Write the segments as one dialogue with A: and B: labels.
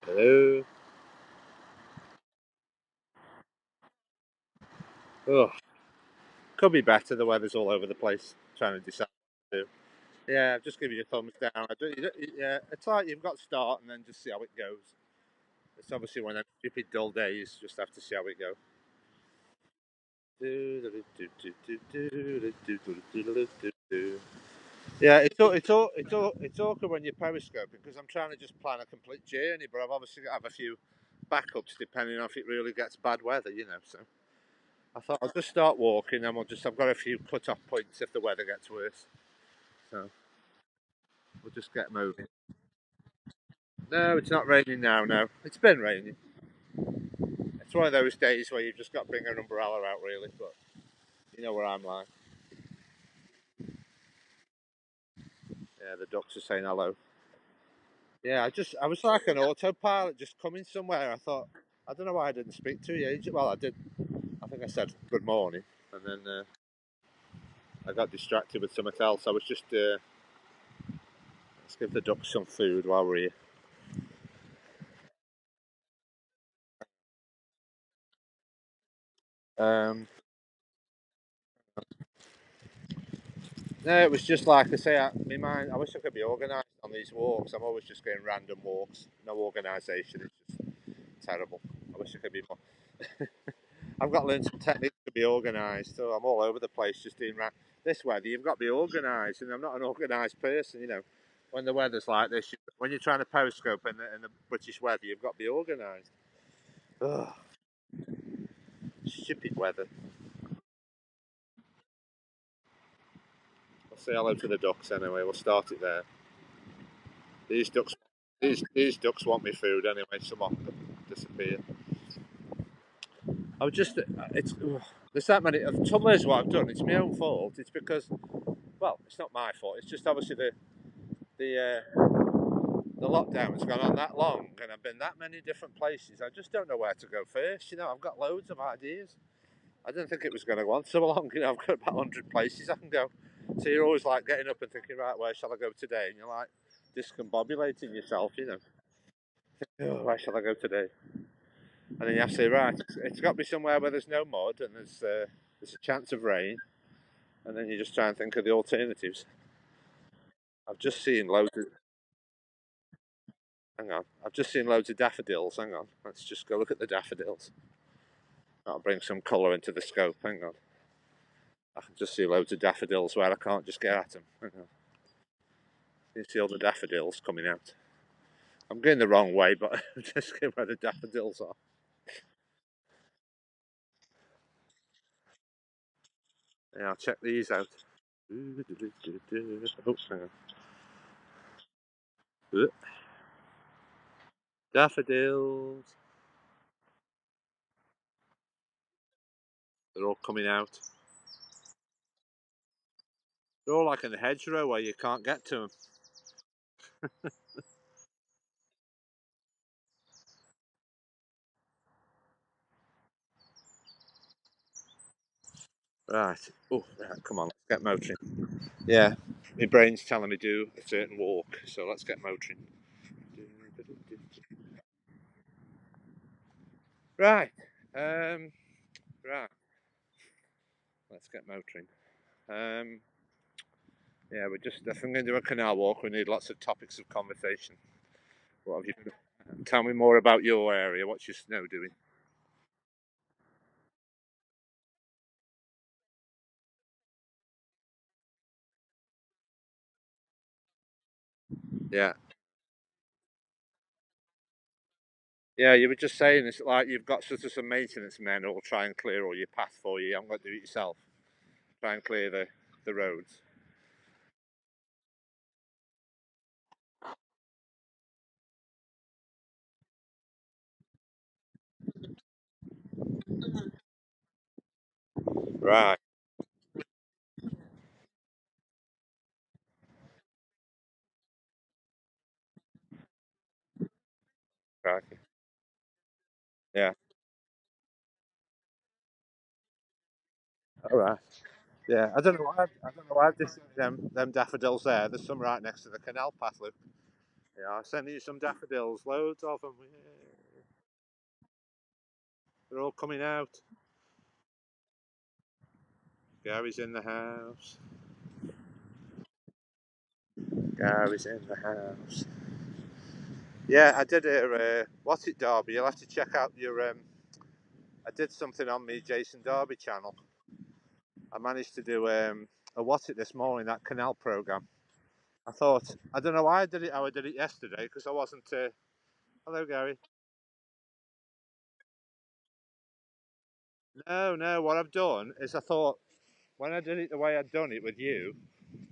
A: Hello. Oh, could be better. The weather's all over the place. Trying to decide what to do. Yeah, just give you a thumbs down. Yeah, it's like you've got to start and then just see how it goes. It's obviously one of them stupid dull days. Just have to see how it goes. Yeah, it's awkward when you're periscoping because I'm trying to just plan a complete journey, but I've obviously got to have a few backups depending on if it really gets bad weather. So I thought I'll just start walking, and I've got a few cut-off points if the weather gets worse. So we'll just get moving. No, it's not raining now. No, it's been raining. It's one of those days where you've just got to bring an umbrella out, really. But you know where I'm like. Yeah, the ducks are saying hello. Yeah, I was like an autopilot, just coming somewhere. I thought, I don't know why I didn't speak to you. Well, I did. I think I said good morning, and then I got distracted with something else. I was just let's give the ducks some food while we're here. No, it was just like I say. My mind. I wish I could be organised on these walks. I'm always just getting random walks. No organisation. It's just terrible. I wish I could be more. I've got to learn some techniques to be organised. So I'm all over the place just doing this weather. You've got to be organised, and I'm not an organised person. When the weather's like this, when you're trying to periscope in the British weather, you've got to be organised. Ugh, stupid weather. I'll say hello to the ducks anyway. We'll start it there. These ducks, these ducks want me food anyway. Some of them disappear. I was just, it's there's that many. The trouble is, what I've done. It's my own fault. It's because, well, it's not my fault. It's just obviously the lockdown's gone on that long, and I've been that many different places. I just don't know where to go first. I've got loads of ideas. I didn't think it was going to go on so long. I've got about 100 places I can go. So you're always like getting up and thinking, right, where shall I go today? And you're like discombobulating yourself. Oh, where shall I go today? And then you have to say, right, it's got to be somewhere where there's no mud and there's a chance of rain. And then you just try and think of the alternatives. I've just seen loads of. Hang on. I've just seen loads of daffodils. Hang on. Let's just go look at the daffodils. That'll bring some colour into the scope. Hang on. I can just see loads of daffodils where I can't just get at them. Hang on. You see all the daffodils coming out. I'm going the wrong way, but I'm just going where the daffodils are. Yeah, I'll check these out. Oh, hang on. Daffodils. They're all coming out. They're all like in the hedgerow where you can't get to them. Right. Oh, right. Come on. Let's get motoring. Yeah. My brain's telling me do a certain walk, so let's get motoring. Right. Um. Right. Let's get motoring. Um. Yeah. If I'm going to do a canal walk, we need lots of topics of conversation. What have you? Tell me more about your area. What's your snow doing? Yeah. Yeah, you were just saying it's like you've got sort of some maintenance men who will try and clear all your path for you. You haven't got to do it yourself. Try and clear the roads. Right. Right. Yeah. All right. Yeah. I don't know why. I don't know why I've just seen them daffodils there. There's some right next to the canal path, look. Yeah, I'll send you some daffodils, loads of them. Yeah. They're all coming out. Gary's in the house. Gary's in the house. Yeah, I did a what's it, Derby. You'll have to check out your. I did something on me Jason Derby channel. I managed to do a what's it this morning, that Canal program. I thought I don't know why I did it. How I did it yesterday because I wasn't. Hello, Gary. No, no. What I've done is I thought when I did it the way I'd done it with you,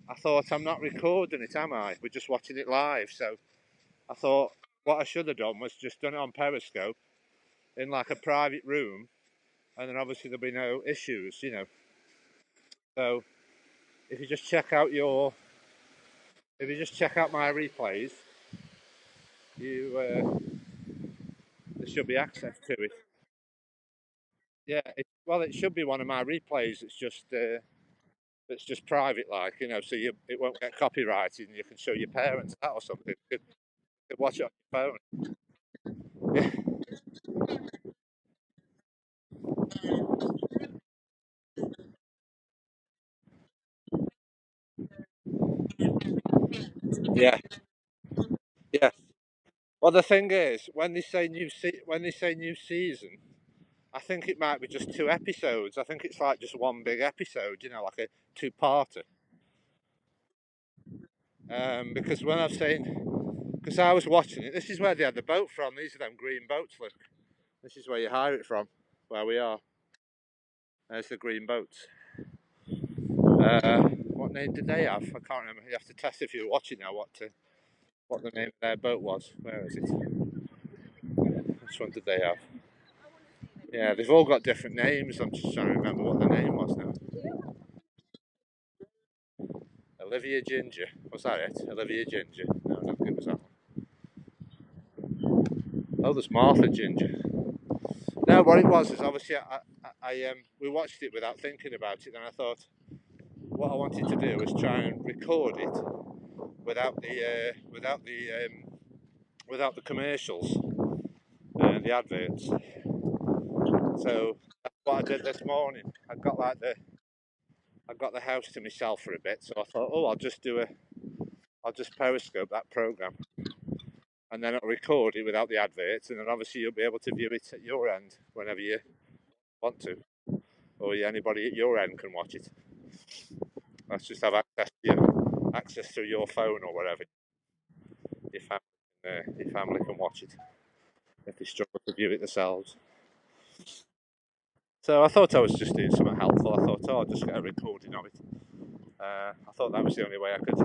A: I thought I'm not recording it, am I? We're just watching it live. So I thought what I should have done was just done it on Periscope in like a private room, and then obviously there'll be no issues, you know. So if you just check out my replays, you there should be access to it. Yeah, well, it should be one of my replays. It's just private, like you know, so it won't get copyrighted, and you can show your parents that or something. You could watch it on your phone. Yeah, yeah. Well, the thing is, when they say new season, I think it might be just 2 episodes. I think it's like just one big episode, you know, like a two-parter. Because when I've seen, because I was watching it, this is where they had the boat from. These are them green boats. Look, this is where you hire it from. Where we are. There's the green boats. What name did they have? I can't remember. You have to test if you're watching now what the name of their boat was. Where is it? Which one did they have? Yeah, they've all got different names. I'm just trying to remember what the name was now. Olivia Ginger. Was that it? Olivia Ginger. No, I don't think it was that one. Oh, there's Martha Ginger. No, what it was is obviously we watched it without thinking about it, and I thought what I wanted to do was try and record it without the commercials and the adverts. So that's what I did this morning. I got the house to myself for a bit, so I thought, oh, I'll just periscope that program, and then I'll record it without the adverts, and then obviously you'll be able to view it at your end whenever you want to, or anybody at your end can watch it. Let's just have access to your phone or whatever. Your family can watch it if they struggle to view it themselves. So I thought I was just doing something helpful. I thought, oh, I'll just get a recording of it. I thought that was the only way I could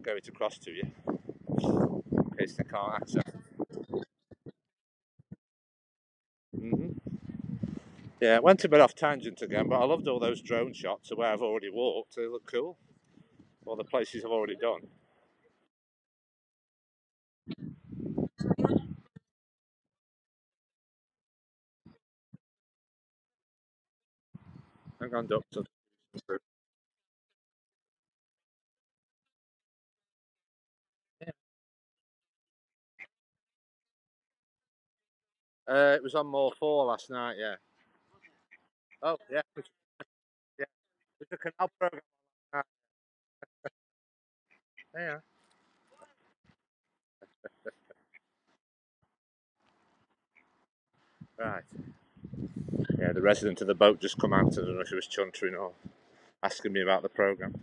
A: get it across to you, in case they can't access it. Yeah, it went a bit off tangent again, but I loved all those drone shots of where I've already walked. They look cool. All the places I've already done. Hang on, Doctor. It was on More 4 last night, yeah. Oh, yeah. Yeah. It's a Canal program. Yeah. Right. Yeah, the resident of the boat just come out. I don't know if he was chuntering or asking me about the program.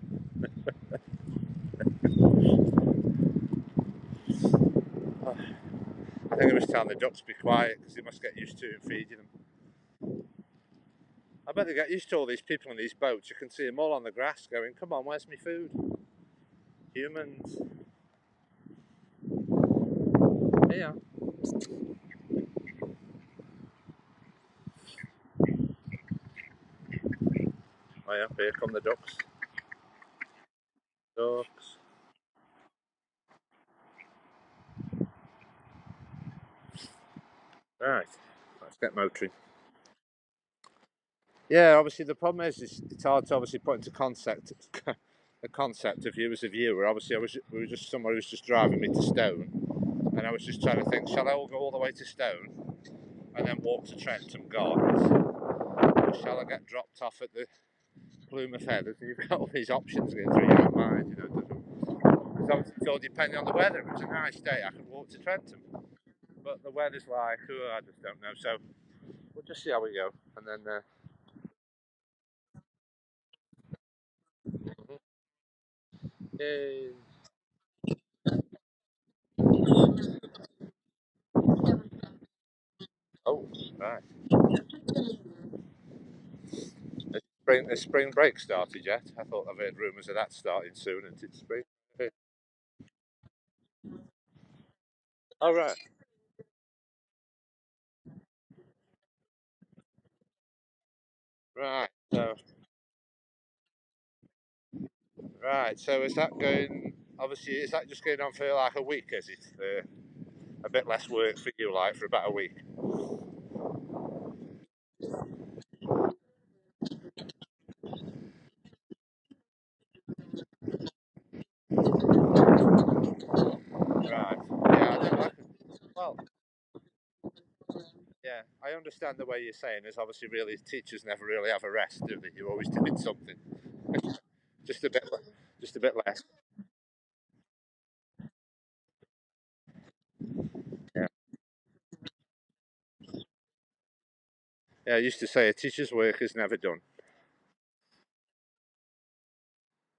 A: Oh, I think he was telling the ducks to be quiet because they must get used to him feeding them. I bet they get used to all these people in these boats. You can see them all on the grass going, come on, where's my food? Humans. Here. Oh yeah, here come the ducks. Ducks. Right, let's get motoring. Yeah, obviously the problem is it's hard to obviously put into context the concept of you as a viewer. Obviously, we were just somebody was just driving me to Stone, and I was just trying to think, shall I all go all the way to Stone and then walk to Trentham Gardens, or shall I get dropped off at the Bloom of Heathers? And you've got all these options going through your mind, you know. Because obviously it's all depending on the weather. If it's a nice day, I could walk to Trentham, but the weather's like, I just don't know. So we'll just see how we go, and then. Yay. Oh, right. The spring break started yet? I thought I've heard rumours of that starting soon, and it's spring. Oh, right. Right. So, right. So is that going? Obviously, is that just going on for like a week? Is it a bit less work for you, like for about a week? Right. Yeah. I don't know. Well, yeah. I understand the way you're saying. Is obviously really teachers never really have a rest, do they? You're always doing something. Just a bit. Just a bit less. Yeah. Yeah. I used to say a teacher's work is never done.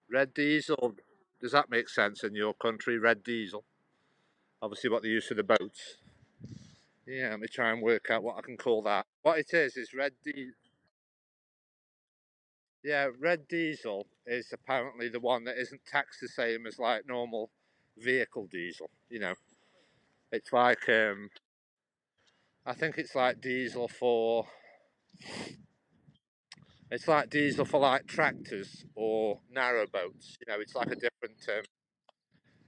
A: Red diesel. Does that make sense in your country? Red diesel. Obviously, what they use for the boats. Yeah, let me try and work out what I can call that. What it is red diesel. Yeah, red diesel is apparently the one that isn't taxed the same as like normal vehicle diesel. You know, it's like I think it's like diesel for it's like diesel for like tractors or narrow boats. You know, it's like a different.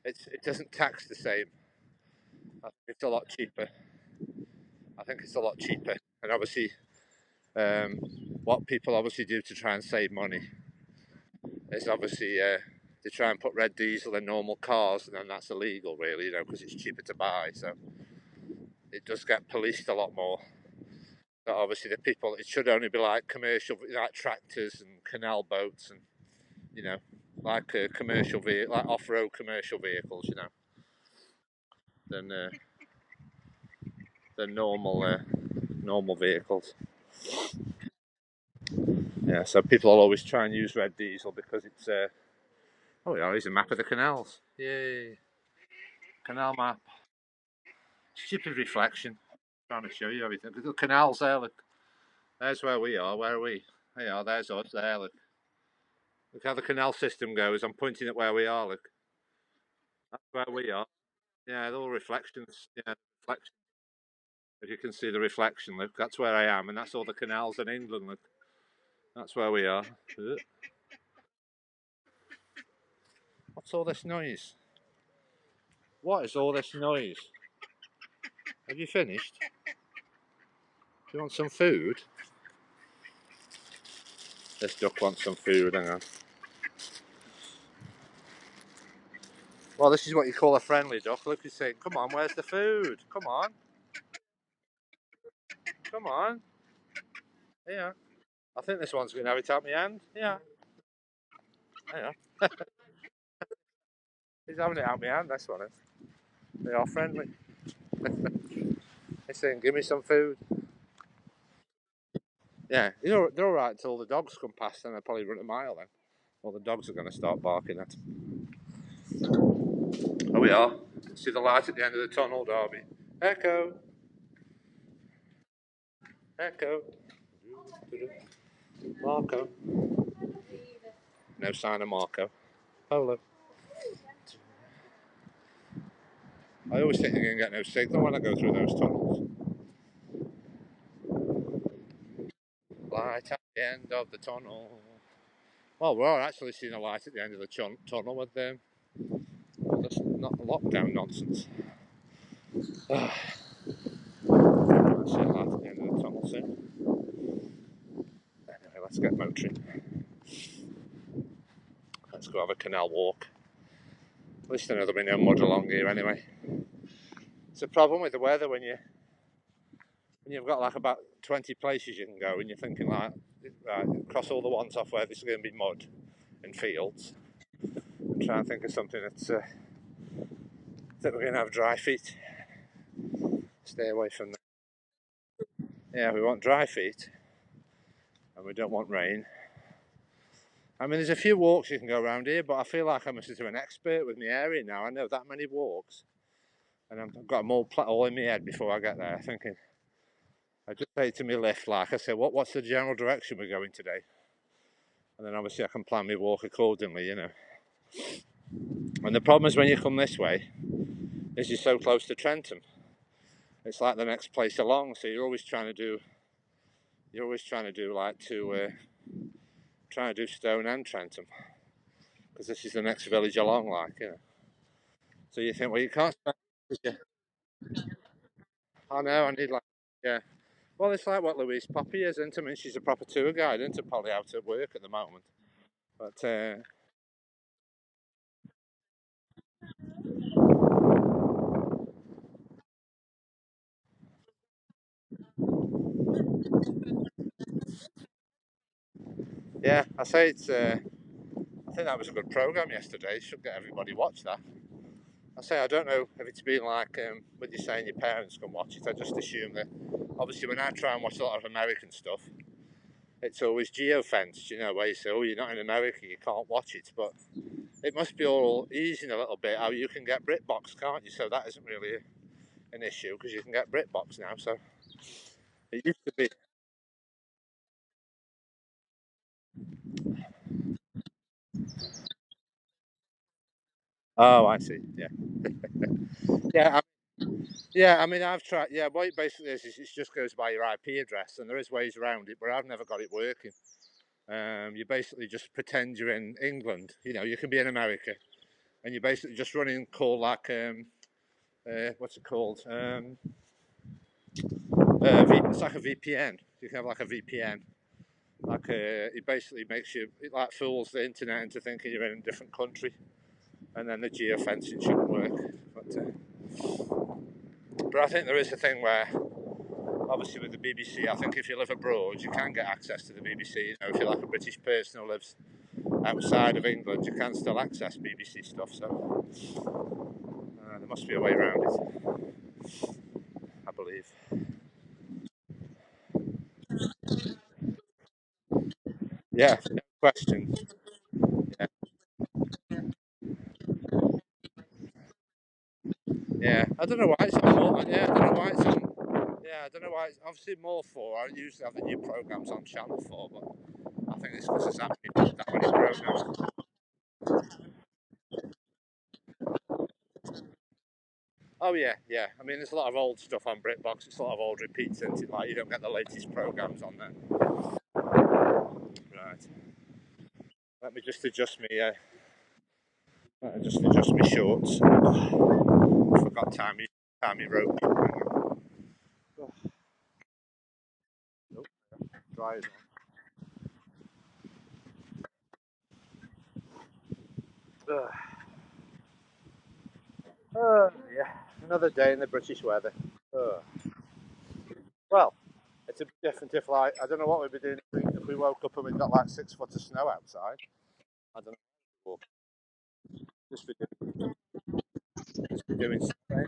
A: It doesn't tax the same. I think it's a lot cheaper. I think it's a lot cheaper, and obviously, um, what people obviously do to try and save money is obviously they try and put red diesel in normal cars, and then that's illegal, really, you know, because it's cheaper to buy. So it does get policed a lot more. But obviously, the people it should only be like commercial, like tractors and canal boats, and you know, like commercial vehicle, like off-road commercial vehicles, you know, than normal vehicles. Yeah, so people will always try and use red diesel because it's oh yeah, here's a map of the canals. Yay, canal map. Stupid reflection. Trying to show you everything. The canal's there, look. There's where we are. Where are we? There you are, there's us there, look. Look how the canal system goes. I'm pointing at where we are, look. That's where we are. Yeah, they're all reflections. Yeah, reflection. If you can see the reflection, look, that's where I am, and that's all the canals in England, look. That's where we are. What's all this noise? What is all this noise? Have you finished? Do you want some food? This duck wants some food, hang on. Well, this is what you call a friendly duck. Look, he's saying, come on, where's the food? Come on, come on. Yeah. I think this one's going to have it out my hand. Yeah. Yeah. He's having it out my hand, this one is. They are friendly. He's saying, give me some food. Yeah, you know, they're alright until the dogs come past and they'll probably run a mile then. Well, the dogs are going to start barking at. Oh, we are. You can see the light at the end of the tunnel, Derby. Echo. Echo. Marco. No sign of Marco. Polo. I always think you're going to get no signal when I go through those tunnels. Light at the end of the tunnel. Well, we're actually seeing a light at the end of the tunnel with all this not lockdown nonsense. Might see a light at the end of the tunnel soon. Anyway, let's get motoring. Let's go have a a canal walk. At least I know there'll be no mud along here anyway. It's a problem with the weather when you've got like about 20 places you can go and you're thinking like, right, cross all the ones off where there's going to be mud and fields, and try and think of something that we're going to have dry feet. Stay away from that. Yeah, we want dry feet and we don't want rain. I mean, there's a few walks you can go around here, but I feel like I'm an expert with my area now. I know that many walks, and I've got them all in my head before I get there, thinking, I just say to my left, like I say, what's the general direction we're going today? And then obviously I can plan my walk accordingly, you know. And the problem is when you come this way, is you're so close to Trentham. It's like the next place along, so you're always trying to do like trying to do Stone and Trentham, because this is the next village along, like, you know. So you think, well, you can't. I know, I need like, yeah. Well, it's like what Louise Poppy is, isn't it? I mean, she's a proper tour guide, isn't it? Probably out at work at the moment. But yeah, I say it's. I think that was a good program yesterday. Should get everybody watch that. I say I don't know if it's been like with you saying your parents can watch it. I just assume that obviously when I try and watch a lot of American stuff, it's always geo-fenced, you know, where you say, oh, you're not in America, you can't watch it. But it must be all easing a little bit how you can get BritBox, can't you? So that isn't really an issue because you can get BritBox now. So it used to be. Oh, I see. Yeah, yeah, yeah. I mean, I've tried. Yeah, what it basically is it just goes by your IP address, and there is ways around it, but I've never got it working. You basically just pretend you're in England. You know, you can be in America, and you're basically just running call like what's it called? It's like a VPN. You can have like a VPN. Like it basically makes you, it like fools the internet into thinking you're in a different country, and then the geofencing shouldn't work. But I think there is a thing where, obviously with the BBC, I think if you live abroad, you can get access to the BBC. You know, if you're like a British person who lives outside of England, you can still access BBC stuff. So there must be a way around it, I believe. Yeah, no question. Yeah, yeah. I don't know why it's on more. Yeah, I don't know why it's on. Yeah, I don't know why. It's obviously more 4. I usually have the new programs on Channel 4, but I think it's because there's that many programs. Oh yeah, yeah. I mean, there's a lot of old stuff on BritBox. It's a lot of old repeats, isn't it? Like you don't get the latest programs on there. Right. Let me just adjust me. Just adjust my shorts. I forgot timey rope. Oh, nope, dry as well. Yeah, another day in the British weather. Uh, well, it's a bit different if, like, I don't know what we'd be doing if we woke up and we got like 6 foot of snow outside. I don't know. Just be doing something.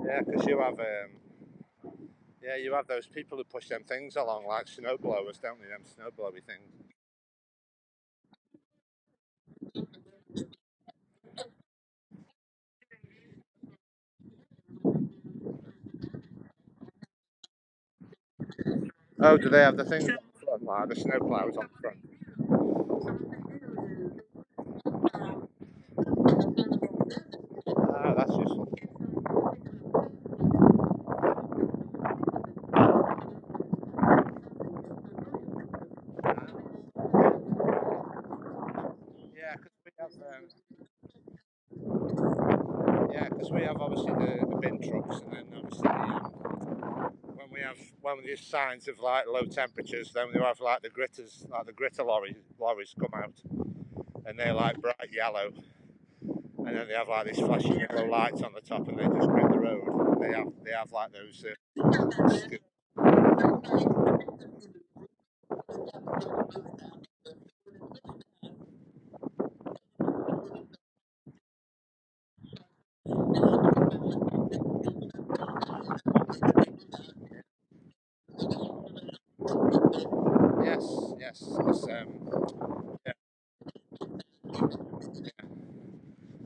A: Yeah, because you have those people who push them things along like snow blowers, don't they? Them snow blowy things. Oh, do they have the things on the front, like the snow plows on the front? Ah, that's useful. Yeah, because we have Yeah, because we have obviously the bin trucks, and then obviously when we have signs of like low temperatures, then we have like the gritters, like the gritter lorries come out, and they're like bright yellow, and then they have like these flashing yellow lights on the top, and they just grit the road. They have like those. Yes, yes. Yeah,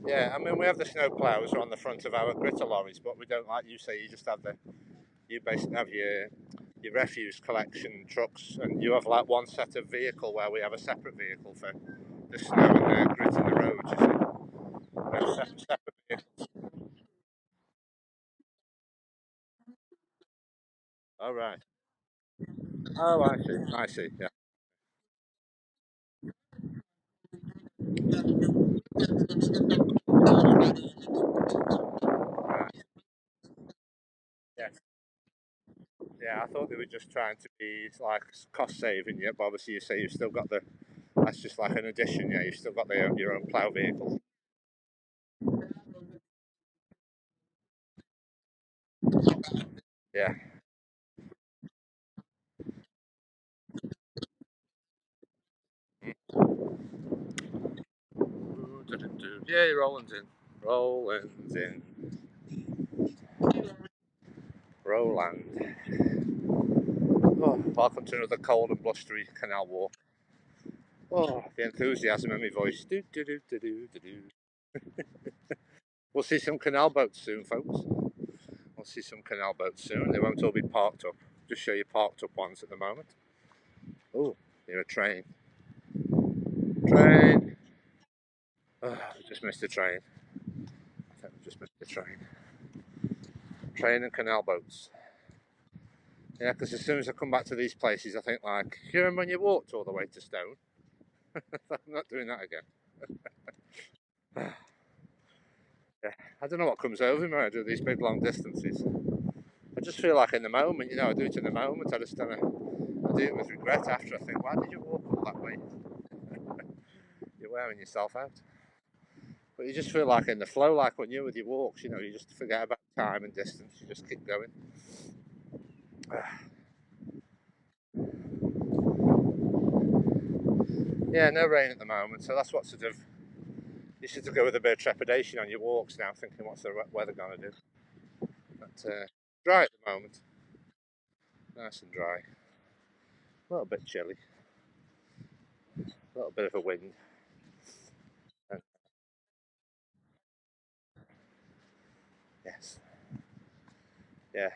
A: yeah. I mean, we have the snow ploughs on the front of our gritter lorries, but we don't, like you say. You just have you basically have your refuse collection trucks, and you have like one set of vehicle where we have a separate vehicle for the snow and the grit in the road. You see, we have separate vehicles. Oh right. Oh, I see. I see. Yeah. Right. Yeah. Yeah. I thought they were just trying to be like cost saving. Yeah, but obviously you say you've still got the. That's just like an addition. Yeah, you've still got your own plough vehicle. Yeah. Yeah, Roland's in. Roland's in. Roland. Oh, welcome to another cold and blustery canal walk. Oh, the enthusiasm in my voice. Do, do, do, do, do, do, do. We'll see some canal boats soon, folks. We'll see some canal boats soon. They won't all be parked up. Just show you parked up ones at the moment. Oh, near a train. Train. Oh, we just missed a train. I think we just missed a train. Train and canal boats. Yeah, because as soon as I come back to these places, I think like, you remember when you walked all the way to Stone? I'm not doing that again. Yeah, I don't know what comes over me when I do these big long distances. I just feel like in the moment, I do it in the moment. I just don't know. I do it with regret after. I think, why did you walk all that way? You're wearing yourself out. But you just feel like in the flow, like when you're with your walks, you just forget about time and distance. You just keep going. Yeah, no rain at the moment, so that's what sort of. You should go with a bit of trepidation on your walks now, thinking what's the weather going to do. But dry at the moment, nice and dry. A little bit chilly, a little bit of a wind. And yes, yeah.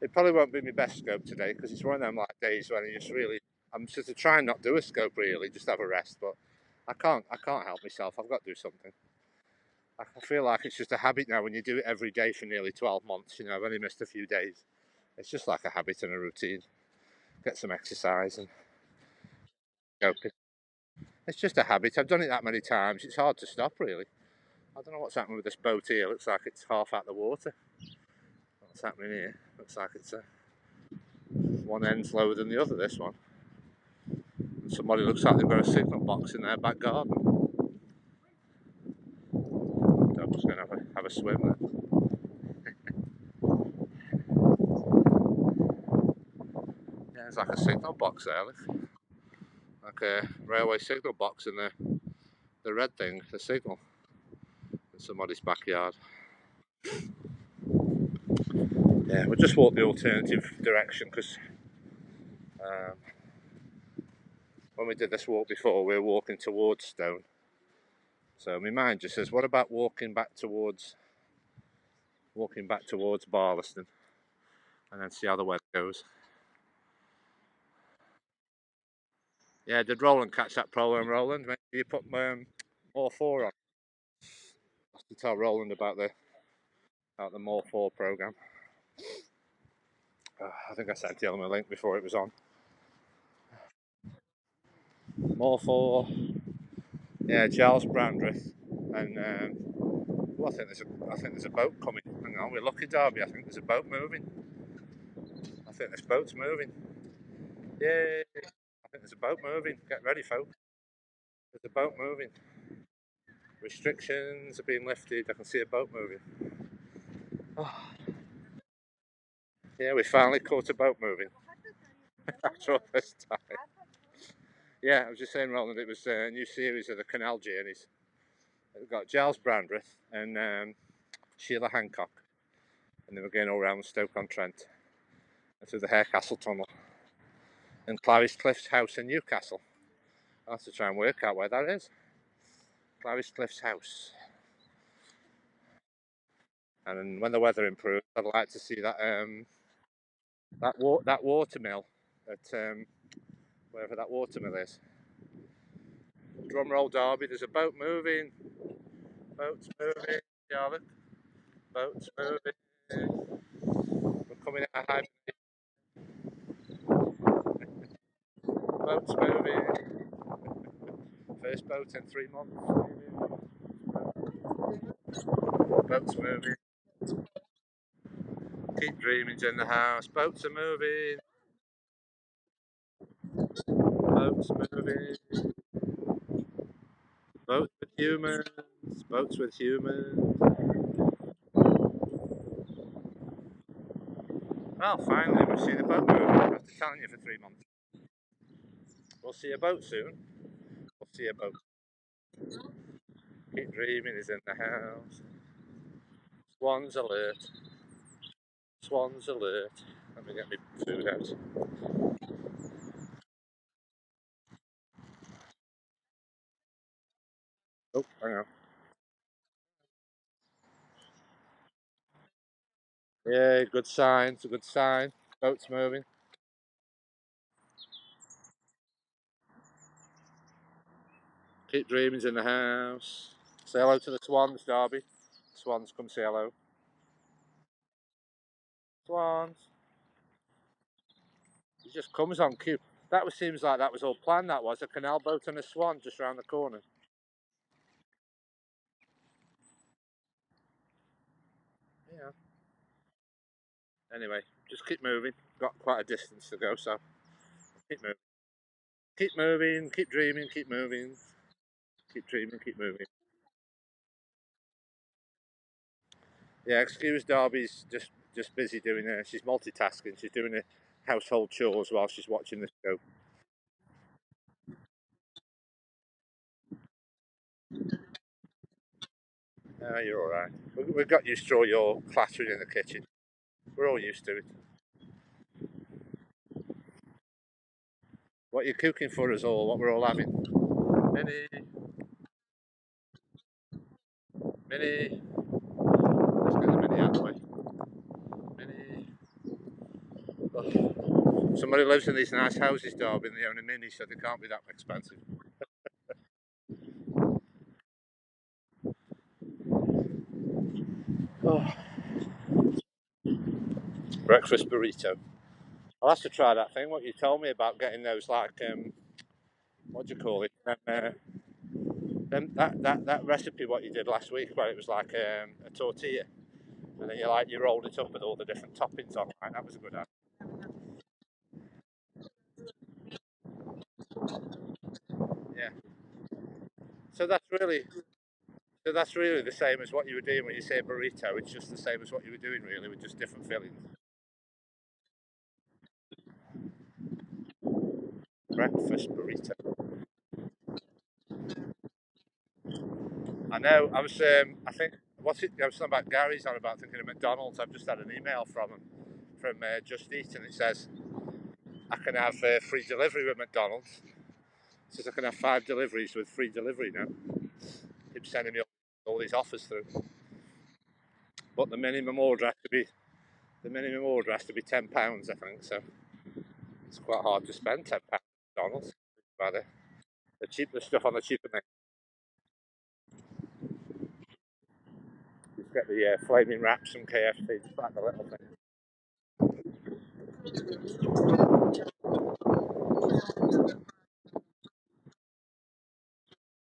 A: It probably won't be my best scope today because it's one of them like days when you just really. I'm sort of trying not to do a scope really, just have a rest. But I can't. I can't help myself. I've got to do something. I feel like it's just a habit now. When you do it every day for nearly 12 months, I've only missed a few days. It's just like a habit and a routine. Get some exercise and go. It's just a habit. I've done it that many times. It's hard to stop really. I don't know what's happening with this boat here. Looks like it's half out the water. What's happening here? Looks like it's one end's lower than the other. This one. Somebody looks like they've got a signal box in their back garden. I'm just going to have a swim there. Yeah, there's like a signal box there, look. Like a railway signal box in the red thing, the signal, in somebody's backyard. Yeah, we'll just walk the alternative direction because um, when we did this walk before, we were walking towards Stone. So my mind just says, what about walking back towards Barlaston, and then see how the weather goes. Yeah, did Roland catch that program, Roland? Maybe you put more four on. I have to tell Roland about the more four program. I think I sent you a link before it was on. More four. Yeah, Charles Brandreth and Well, I think there's a boat coming. Hang on, we're lucky, Derby. I think there's a boat moving. I think this boat's moving. Yay! I think there's a boat moving. Get ready, folks. There's a boat moving. Restrictions are being lifted. I can see a boat moving. Oh, yeah, we finally caught a boat moving after all this time. Yeah, I was just saying, Roland, it was a new series of the Canal journeys. We've got Giles Brandreth and Sheila Hancock, and they were going all around Stoke-on-Trent and through the Harecastle Tunnel and Clarice Cliff's house in Newcastle. I'll have to try and work out where that is. Clarice Cliff's house. And when the weather improves, I'd like to see that watermill at wherever that watermill is. Drumroll Derby, there's a boat moving. Boat's moving. Yeah, look. Boat's moving. We're coming out of high. Boat's moving. First boat in 3 months. Boat's moving. Keep dreaming's in the house. Boats are moving. Boats moving. Boats with humans. Boats with humans. Well, finally, we've seen a boat move. After telling you for 3 months. We'll see a boat soon. We'll see a boat. Keep dreaming is in the house. Swans alert. Swans alert. Let me get my food out. Oh, hang on. Yeah, good sign. It's a good sign. Boat's moving. Keep dreaming's in the house. Say hello to the swans, Derby. Swans, come say hello. Swans. He just comes on cue. Seems like that was all planned. That was a canal boat and a swan just round the corner. Yeah. Anyway, just keep moving. Got quite a distance to go, so keep moving. Keep moving. Keep dreaming. Keep moving. Keep dreaming. Keep moving. Yeah, excuse Darby's just busy doing her. She's multitasking. She's doing her household chores while she's watching the show. Ah, you're all right. We've got used to all your clattering in the kitchen. We're all used to it. What you're cooking for us all, what we're all having. Minnie, Minnie. Let's get the Minnie out of the way. Minnie. Oh. Somebody lives in these nice houses, Derby, and they own a Mini, so they can't be that expensive. Oh. Breakfast burrito. I'll have to try that thing. What you told me about getting those, like, what do you call it? That recipe what you did last week, where it was like a tortilla, and then you rolled it up with all the different toppings on. Right? That was a good idea. Yeah. So that's really the same as what you were doing when you say burrito. It's just the same as what you were doing, really, with just different fillings. Breakfast burrito. I know. I was. I think. What's it? I was talking about Gary's on about thinking of McDonald's. I've just had an email from him, from Just Eat, and it says I can have free delivery with McDonald's. It says I can have 5 deliveries with free delivery now. Keep sending me all these offers through, but the minimum order has to be £10, I think. So it's quite hard to spend £10 at McDonald's. By the cheaper stuff on the cheaper thing. Just get the flaming wraps from KFC, just like the little thing.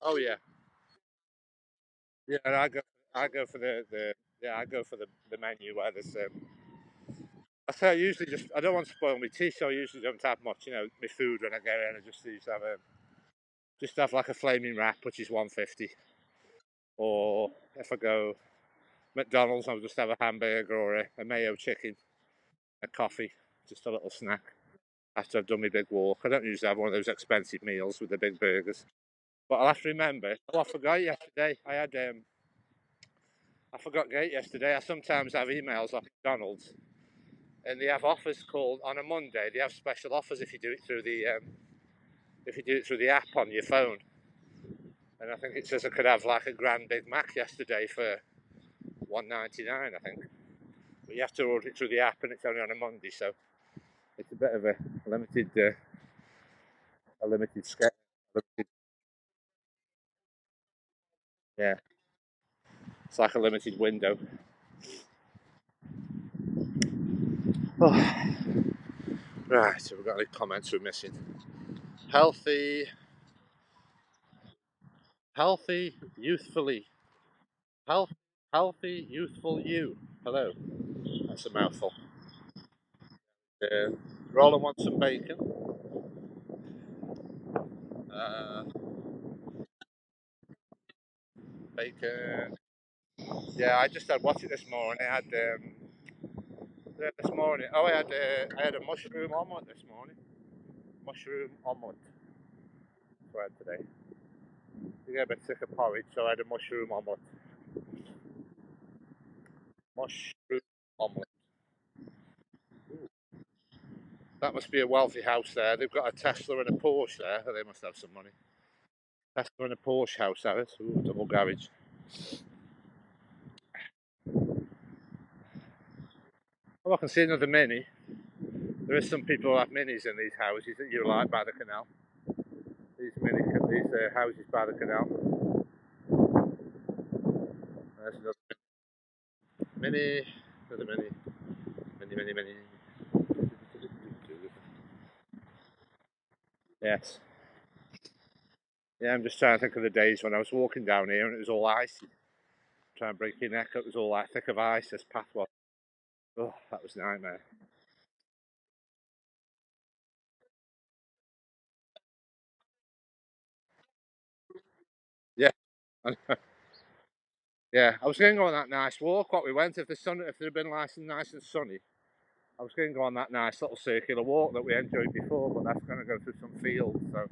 A: Oh yeah, yeah. And I go for the menu where there's. I say I usually I don't want to spoil my teeth, so I usually don't have much, my food when I go in. I just usually just have like a flaming wrap, which is 150, or if I go McDonald's, I'll just have a hamburger or a mayo chicken, a coffee, just a little snack after I've done my big walk. I don't usually have one of those expensive meals with the big burgers. But I'll have to remember. Oh, I forgot yesterday. I forgot gate yesterday. I sometimes have emails off McDonald's, and they have offers called on a Monday. They have special offers if you do it through the app on your phone. And I think it says I could have like a grand Big Mac yesterday for $1.99. I think, but you have to order it through the app, and it's only on a Monday, so it's a bit of a limited, a limited scale. Yeah, it's like a limited window. Oh. Right, so we've got any comments we're missing. Healthy, youthfully. Health, healthy, youthful you. Hello. That's a mouthful. Roland wants some bacon. Uh, Bacon. Yeah, I just had what's it this morning. This morning. Oh, I had a mushroom omelette this morning. Mushroom omelette. That's what I had today. I get a bit sick of porridge, so I had a mushroom omelette. Mushroom omelette. That must be a wealthy house there. They've got a Tesla and a Porsche there. They must have some money. Tesla and a Porsche house, that is. Ooh, double garage. Oh, I can see another Mini. There is some people who have Minis in these houses that you like by the canal. These houses by the canal. There's another Mini. Another Mini. Mini. Yes. Yeah, I'm just trying to think of the days when I was walking down here and it was all icy. Trying to break your neck, it was all like thick of ice, this path was. Oh, that was a nightmare. Yeah. Yeah, I was going to go on that nice walk. What we went, if it had been nice and sunny, I was going to go on that nice little circular walk that we enjoyed before, but that's going to go through some fields, so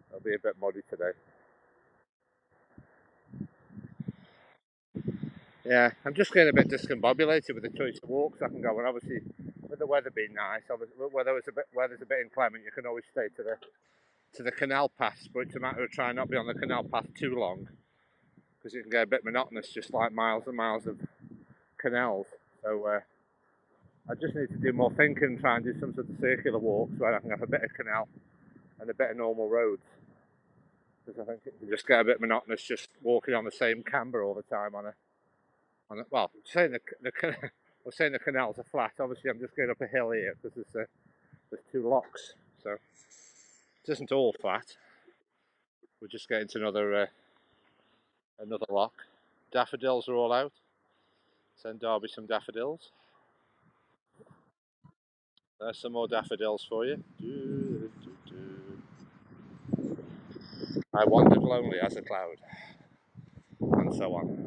A: it'll be a bit muddy today. Yeah, I'm just getting a bit discombobulated with the choice of walks I can go. And obviously, with the weather being nice, where there's a bit inclement, you can always stay to the canal paths. But it's a matter of trying not to be on the canal path too long, because it can get a bit monotonous, just like miles and miles of canals. So I just need to do more thinking, try and do some sort of circular walks where I can have a bit of canal and a bit of normal roads. Because I think it can just get a bit monotonous just walking on the same camber all the time well, saying we're saying the canals are flat. Obviously, I'm just going up a hill here because there's two locks, so it isn't all flat. We're just getting to another lock. Daffodils are all out. Send Derby some daffodils. There's some more daffodils for you. I wandered lonely as a cloud, and so on.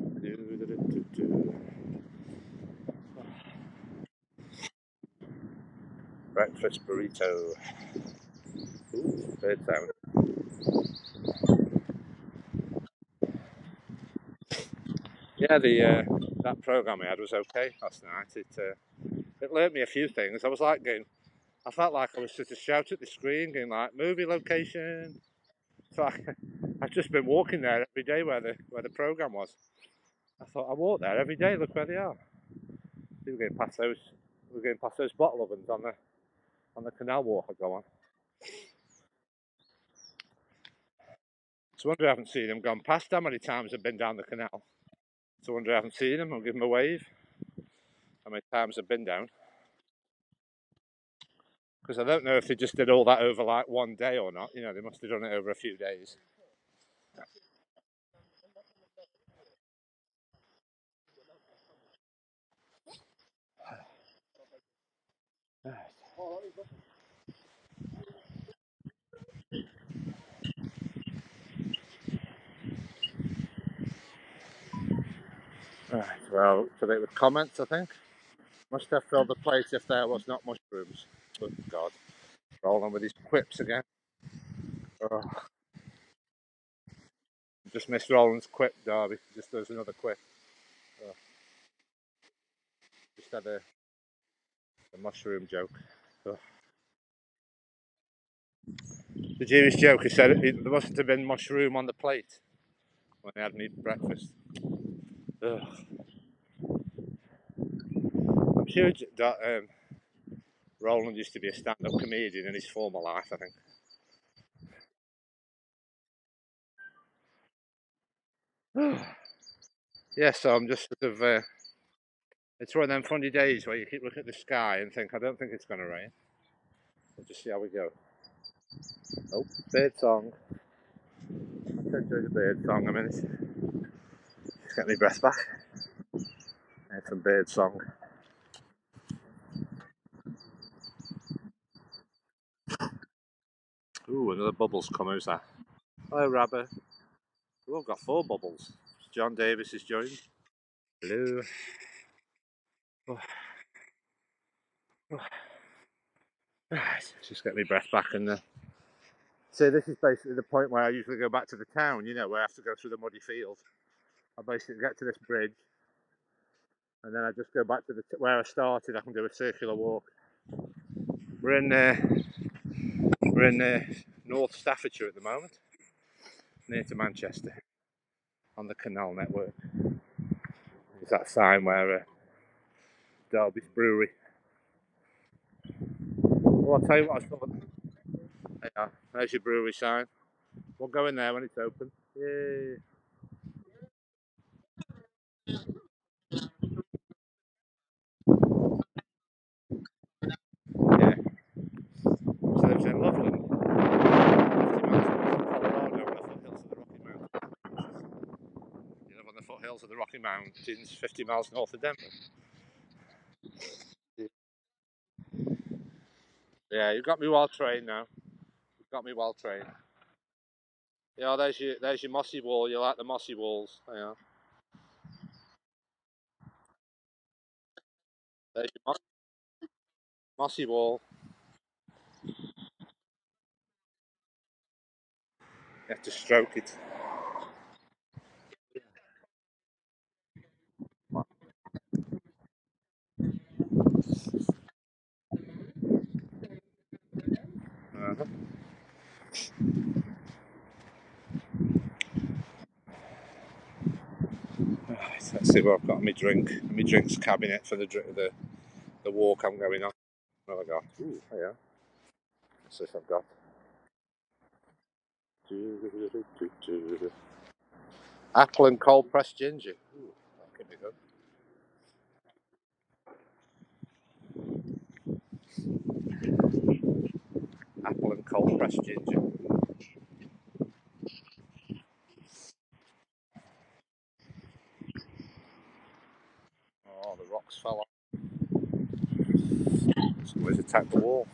A: Breakfast burrito. Ooh, bird sound. Yeah, the that program I had was okay last night. It learnt me a few things. I felt like I was sort of shouting at the screen, going like, "Movie location." So I've just been walking there every day where the program was. I thought I walk there every day. Look where they are. We were going past those. We were going past those bottle ovens on the canal walk I go on. So I wonder I haven't seen them gone past. How many times I've been down the canal? So I wonder I haven't seen them. I'll give them a wave. How many times I've been down? Because I don't know if they just did all that over like one day or not. They must have done it over a few days. Right, well, today with comments, I think. Must have filled the plate if there was not mushrooms. Good God. Rolling with his quips again. Oh, just missed Roland's quip, Darby. Just there's another quip. Oh, just had a mushroom joke. Oh. The Jewish joke, he said there must have been mushroom on the plate when they hadn't eaten breakfast. Ugh. I'm sure that Roland used to be a stand-up comedian in his former life, I think. Yeah, so I'm just sort of. It's one of them funny days where you keep looking at the sky and think, I don't think it's going to rain. We'll just see how we go. Oh, bird song. Let's enjoy the bird song a minute. Just get my breath back. And some bird song. Ooh, another bubble's come. Who's that? Hello, Rabba. Oh, I've got 4 bubbles. John Davis has joined. Hello. Oh, oh. Right, just get my breath back and so this is basically the point where I usually go back to the town, where I have to go through the muddy field. I basically get to this bridge and then I just go back to where I started. I can do a circular walk. We're in North Staffordshire at the moment, near to Manchester, on the Canal network. There's that sign where Derby's Brewery. Well, I'll tell you what I thought. Yeah, there's your brewery sign. We'll go in there when it's open. Yay! Yeah. So lives in Loveland, 50 miles north of Colorado, on the foothills of the Rocky Mountains, 50 miles north of Denver. Yeah, you've got me well trained now. You've got me well trained. Yeah, there's your mossy wall. You like the mossy walls? Yeah. There's your mossy wall. You have to stroke it. Uh-huh. Right, let's see what I've got in my drinks cabinet for the walk I'm going on. What have I got? Ooh, yeah. Let's see if I've got. Apple and cold pressed ginger. Ooh, that could be good. Apple and cold pressed ginger. Oh, the rocks fell off. Somebody's attacked the wall.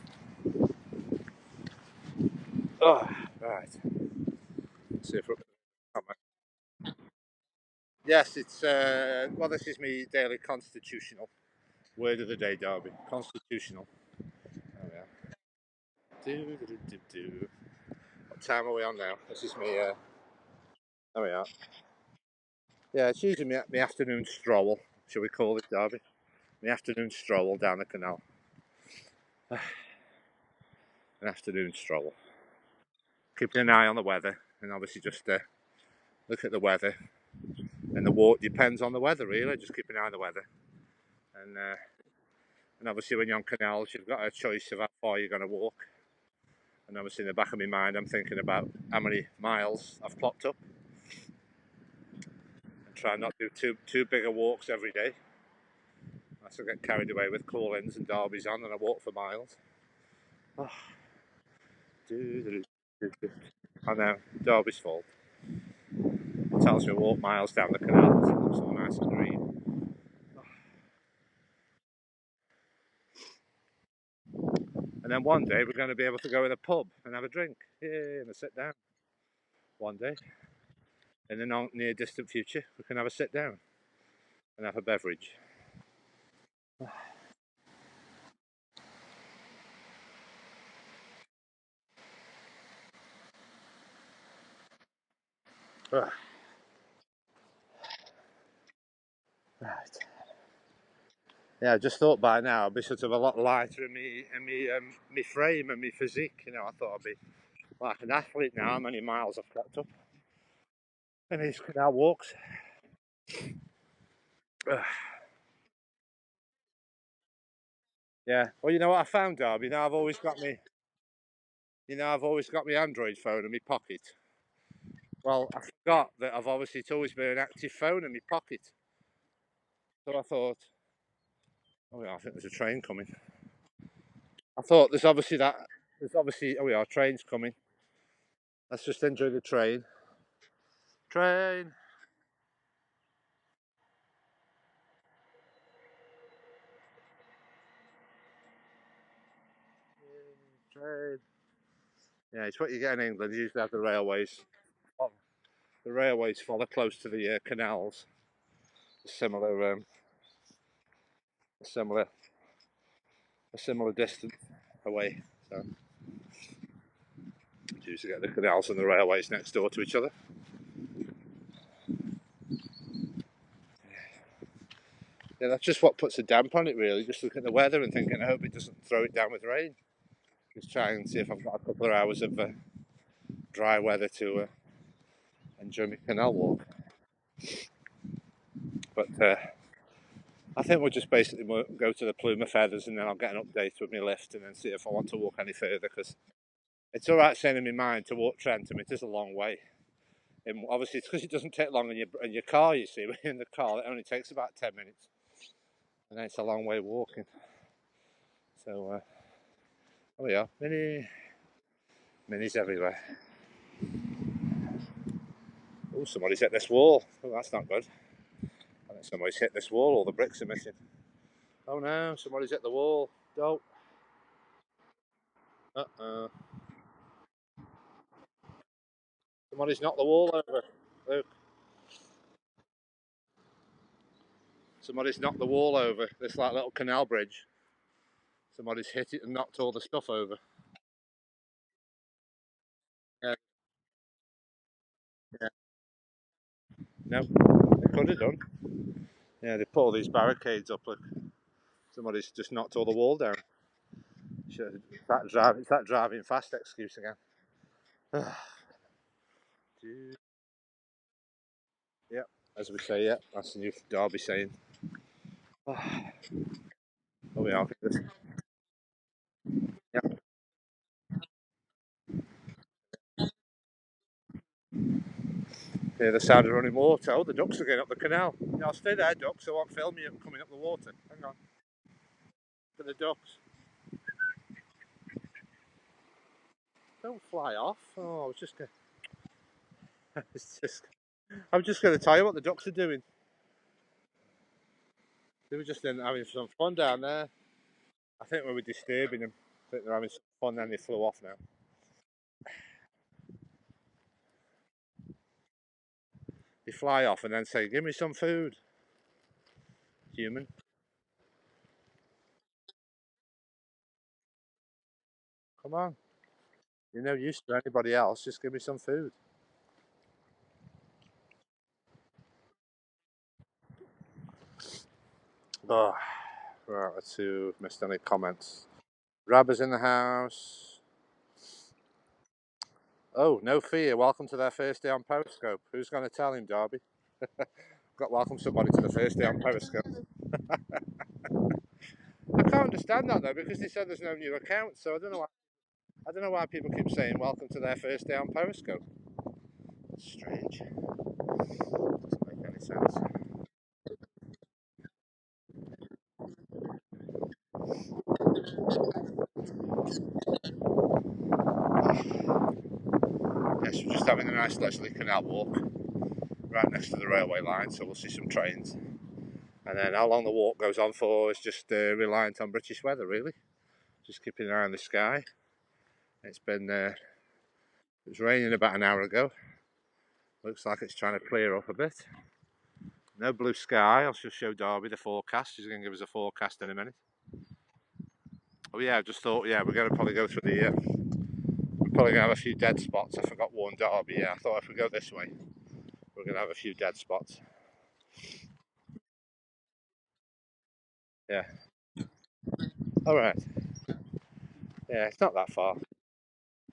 A: Oh, right. Let's see if we're. Yes, it's well. This is me daily constitutional word of the day, Derby. Constitutional. Oh yeah. Do, do, do, do. What time are we on now? This is me. There we are. Yeah, it's usually my afternoon stroll. Shall we call it, Derby? My afternoon stroll down the canal. An afternoon stroll. Keeping an eye on the weather, and obviously just look at the weather. And the walk depends on the weather, really. Just keep an eye on the weather. And obviously, when you're on canals, you've got a choice of how far you're going to walk. And obviously, in the back of my mind, I'm thinking about how many miles I've clocked up, and try not to do too big a walks every day. I still get carried away with call-ins and derbies on, and I walk for miles. Oh, I know, Derby's fault. It tells me to walk miles down the canal. It's so nice and green. And then one day we're going to be able to go in a pub and have a drink. Yeah, and a sit down. One day, in the near distant future, we can have a sit down and have a beverage. Right. Yeah, I just thought by now I'd be sort of a lot lighter in me frame and me physique. You know, I thought I'd be like an athlete now. How many miles I've clocked up in these canal walks. Yeah. Well, you know what I found, Darby? I've always got my Android phone in my pocket. Well, I forgot that it's always been an active phone in my pocket. So I thought, oh yeah, I think there's a train coming. I thought oh yeah, train's coming. Let's just enjoy the train. Train, train. Yeah, it's what you get in England. You usually have the railways. Well, the railways follow close to the canals. Similar, a similar, a similar distance away. So you usually get the canals and the railways next door to each other. Yeah, that's just what puts a damp on it, really. Just looking at the weather and thinking, I hope it doesn't throw it down with rain. Just try and see if I've got a couple of hours of dry weather to enjoy my canal walk. But I think we'll just basically go to the Plume of Feathers and then I'll get an update with my lift and then see if I want to walk any further, because it's all right saying in my mind to walk Trentham. It is a long way. And obviously, it's because it doesn't take long in your car, you see. When you're in the car, it only takes about 10 minutes. And then it's a long way walking. So, oh yeah, minis everywhere. Oh, somebody's hit this wall. Oh, that's not good. I think somebody's hit this wall. All the bricks are missing. Oh no, somebody's hit the wall. Don't. Uh-oh. Somebody's knocked the wall over. Look. Somebody's knocked the wall over. This like little canal bridge. Somebody's hit it and knocked all the stuff over. Yeah, yeah. No, they could have done. Yeah, they put all these barricades up. Look, somebody's just knocked all the wall down. It's that driving fast excuse again. Yeah, as we say, yeah, that's the new Derby saying. Oh, we are. Yeah, hear the sound of running water. Oh, the ducks are getting up the canal. Yeah, I'll stay there, ducks. I won't film you coming up the water. Hang on. For the ducks. Don't fly off. Oh, I was just going I'm just going to tell you what the ducks are doing. They were just having some fun down there. I think we were disturbing them. I think they're having some fun, then they flew off now. They fly off and then say, give me some food, human. Come on. You're no use to anybody else. Just give me some food. Oh, right, let's see who missed any comments. Rabber's in the house. Oh, no fear. Welcome to their first day on Periscope. Who's going to tell him, Darby? Got welcome somebody to the first day on Periscope. I can't understand that though, because they said there's no new account. So I don't know why people keep saying welcome to their first day on Periscope. It's strange. Doesn't make any sense. Yes, we're just having a nice leisurely canal walk right next to the railway line, so we'll see some trains. And then how long the walk goes on for is just reliant on British weather, really. Just keeping an eye on the sky. It's been it was raining about an hour ago. Looks like it's trying to clear up a bit. No blue sky. I'll just show Darby the forecast. She's going to give us a forecast in a minute. Oh yeah, I just thought, yeah, we're going to probably go through the. We're probably going to have a few dead spots. I forgot warn Darby. Yeah, I thought if we go this way, we're going to have a few dead spots. Yeah. All right. Yeah, it's not that far.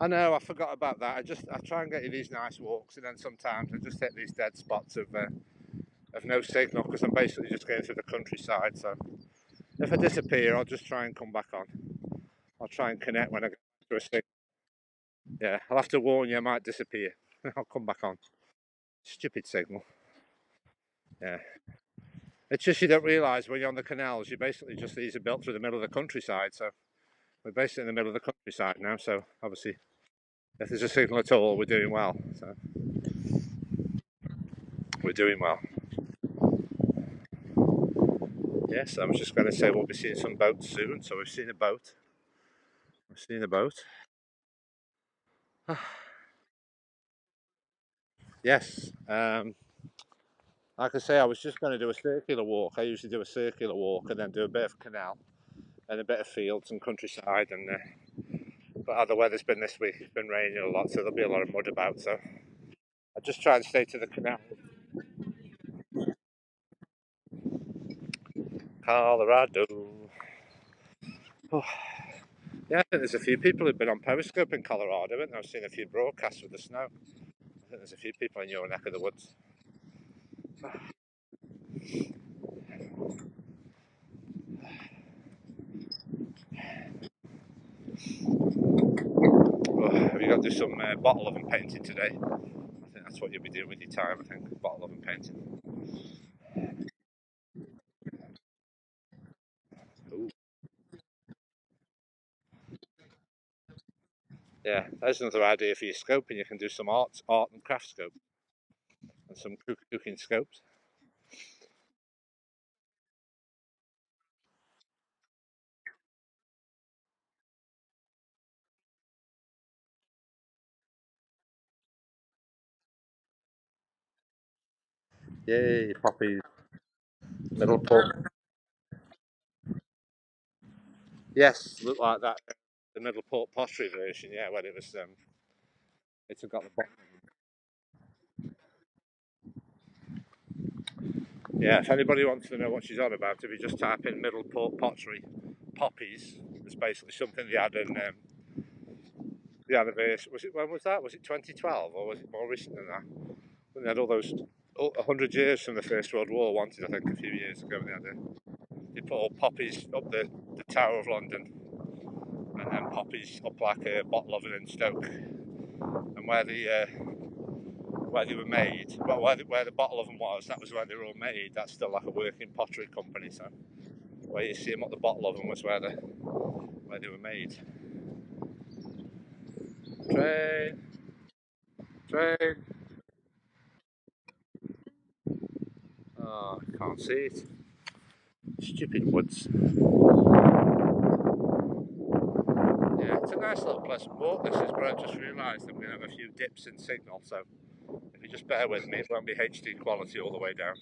A: I know. I forgot about that. I try and get you these nice walks, and then sometimes I just hit these dead spots of no signal because I'm basically just going through the countryside. So if I disappear, I'll just try and come back on. I'll try and connect when I get to a signal. Yeah, I'll have to warn you. I might disappear. I'll come back on. Stupid signal. Yeah. It's just you don't realise when you're on the canals, you basically just these are built through the middle of the countryside. So we're basically in the middle of the countryside now. So obviously, if there's a signal at all, we're doing well. So we're doing well. Yes, I was just going to say we'll be seeing some boats soon. So we've seen a boat. We've seen a boat. Yes. Like I say, I was just going to do a circular walk. I usually do a circular walk and then do a bit of canal and a bit of fields and countryside. But how the weather's been this week, it's been raining a lot, so there'll be a lot of mud about. So I just try and stay to the canal. Colorado. Oh. Yeah, I think there's a few people who've been on Periscope in Colorado, and I've seen a few broadcasts with the snow. I think there's a few people in your neck of the woods. Oh, have you got to do some bottle oven painting today? I think that's what you'll be doing with your time, I think, bottle oven painting. Ooh. Yeah, there's another idea for your scoping. You can do some art and craft scope and some cooking scopes. Yay, poppies, middle port. Yes, look like that. The middle port pottery version, yeah, when it was it's got the bottom. Yeah, if anybody wants to know what she's on about, if you just type in middle port pottery poppies, it's basically something they had in the anniversary. Was it when was that? Was it 2012 or was it more recent than that? When they had all those 100 years from the First World War wanted, I think, a few years ago. They put all poppies up the Tower of London, and then poppies up like a bottle oven in Stoke, and where they were made, well, where the bottle oven was, that was where they were all made. That's still like a working pottery company. So where you see them at the bottle oven was where they were made. Train, train. Oh, I can't see it. Stupid woods. Yeah, it's a nice little pleasant walk. This is, but I just realised I'm going to have a few dips in signal. So if you just bear with me, it won't be HD quality all the way down.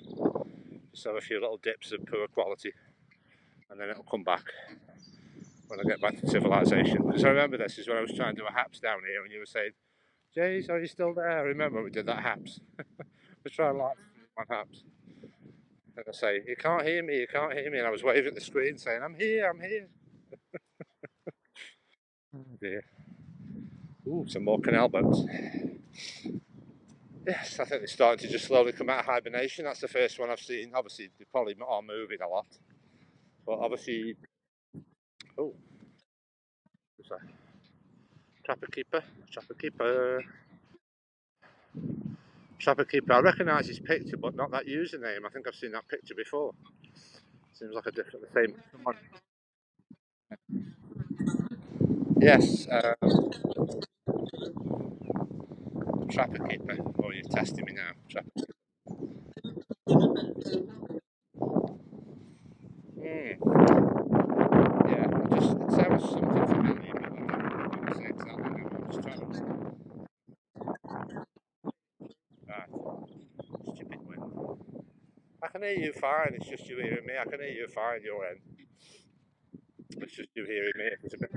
A: Just have a few little dips of poor quality, and then it'll come back when I get back to civilization. Because I remember this is when I was trying to do a haps down here, and you were saying, "Jace, are you still there?" I remember we did that haps. We're trying like one haps, and I say, "You can't hear me, you can't hear me," and I was waving at the screen saying, "I'm here, I'm here." Oh dear. Ooh, some more canal boats. Yes, I think they're starting to just slowly come out of hibernation. That's the first one I've seen. Obviously, they probably are moving a lot, but obviously, oh, who's that? Trapper keeper, trapper keeper. Trapper keeper. I recognise his picture, but not that username. I think I've seen that picture before. Seems like a different, the same someone. Yes, trapper keeper. Oh, you're testing me now. Trapper. Hmm. Yeah, it sounds something can hear you fine. It's just you hearing me. I can hear you fine, your end. It's just you hearing me. It's a bit...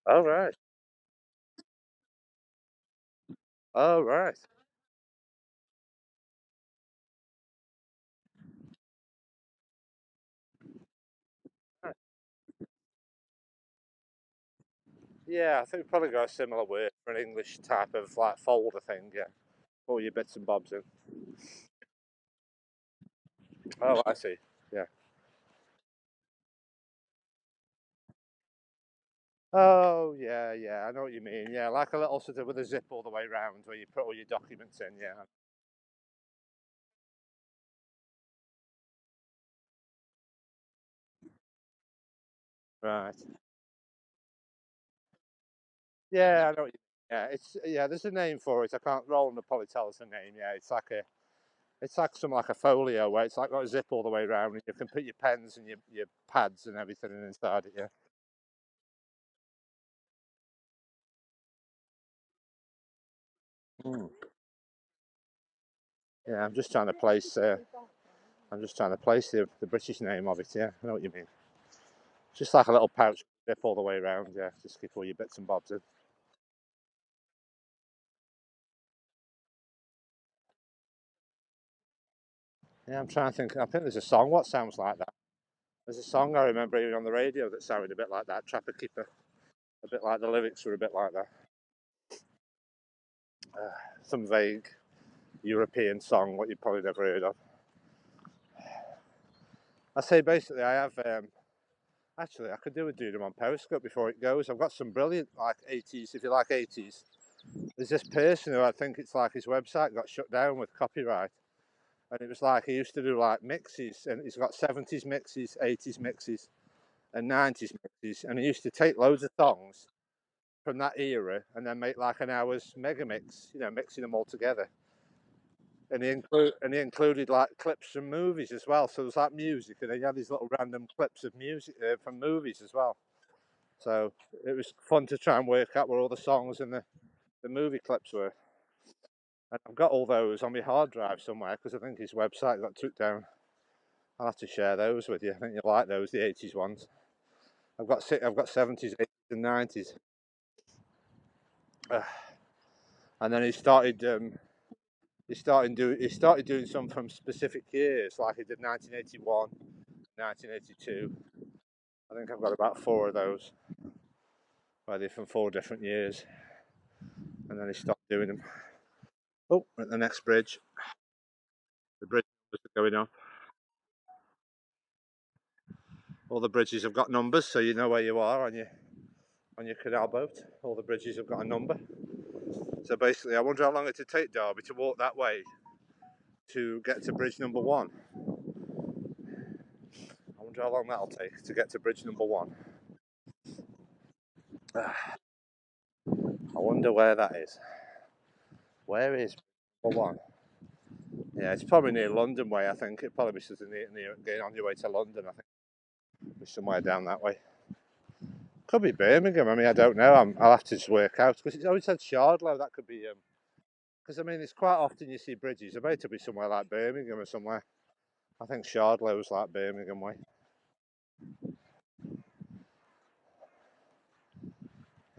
A: Oh, right. Oh, right. Right. Yeah, I think we probably got a similar word for an English type of like folder thing. Yeah. All your bits and bobs in. Oh, I see. Yeah. Oh, yeah, yeah. I know what you mean. Yeah, like a little sort of with a zip all the way round where you put all your documents in. Yeah. Right. Yeah, I know what you mean. Yeah, there's a name for it. I can't Roland will probably tell us the name. Yeah, it's like some like a folio where it's like got a zip all the way around and you can put your pens and your pads and everything inside it. Yeah. Mm. Yeah, I'm just trying to place the British name of it. Yeah, I know what you mean. Just like a little pouch zip all the way around. Yeah, just keep all your bits and bobs in. Yeah, I'm trying to think. I think there's a song. What sounds like that? There's a song I remember hearing on the radio that sounded a bit like that. Trapper Keeper. A bit like the lyrics were a bit like that. Some vague European song, what you've probably never heard of. I say basically, I have. Actually, I could do a do them on Periscope before it goes. I've got some brilliant like 80s. If you like 80s, there's this person who I think it's like his website got shut down with copyright, and it was like he used to do like mixes, and he's got 70s mixes, 80s mixes, and 90s mixes, and he used to take loads of songs from that era and then make like an hour's mega mix, mixing them all together. And he included like clips from movies as well. So there's like music, and then you had these little random clips of music from movies as well. So it was fun to try and work out where all the songs and the movie clips were. And I've got all those on my hard drive somewhere because I think his website got took down. I'll have to share those with you. I think you'll like those, the 80s ones. I've got 70s, 80s, and 90s. And then he started doing some from specific years, like he did 1981, 1982. I think I've got about four of those, where they're from four different years, and then he stopped doing them. Oh, at the next bridge, the bridge is going up. All the bridges have got numbers, so you know where you are on your canal boat. All the bridges have got a number. So basically, I wonder how long it would take Derby to walk that way to get to bridge number one. I wonder how long that'll take to get to bridge number one. I wonder where that is. Where is number one? Yeah, it's probably near London way. I think it probably be sort of near getting on your way to London. I think it's somewhere down that way. Could be Birmingham. I mean, I don't know. I'll have to just work out because it's always said Shardlow. That could be because I mean, it's quite often you see bridges. I bet it'll be somewhere like Birmingham or somewhere. I think Shardlow's like Birmingham way.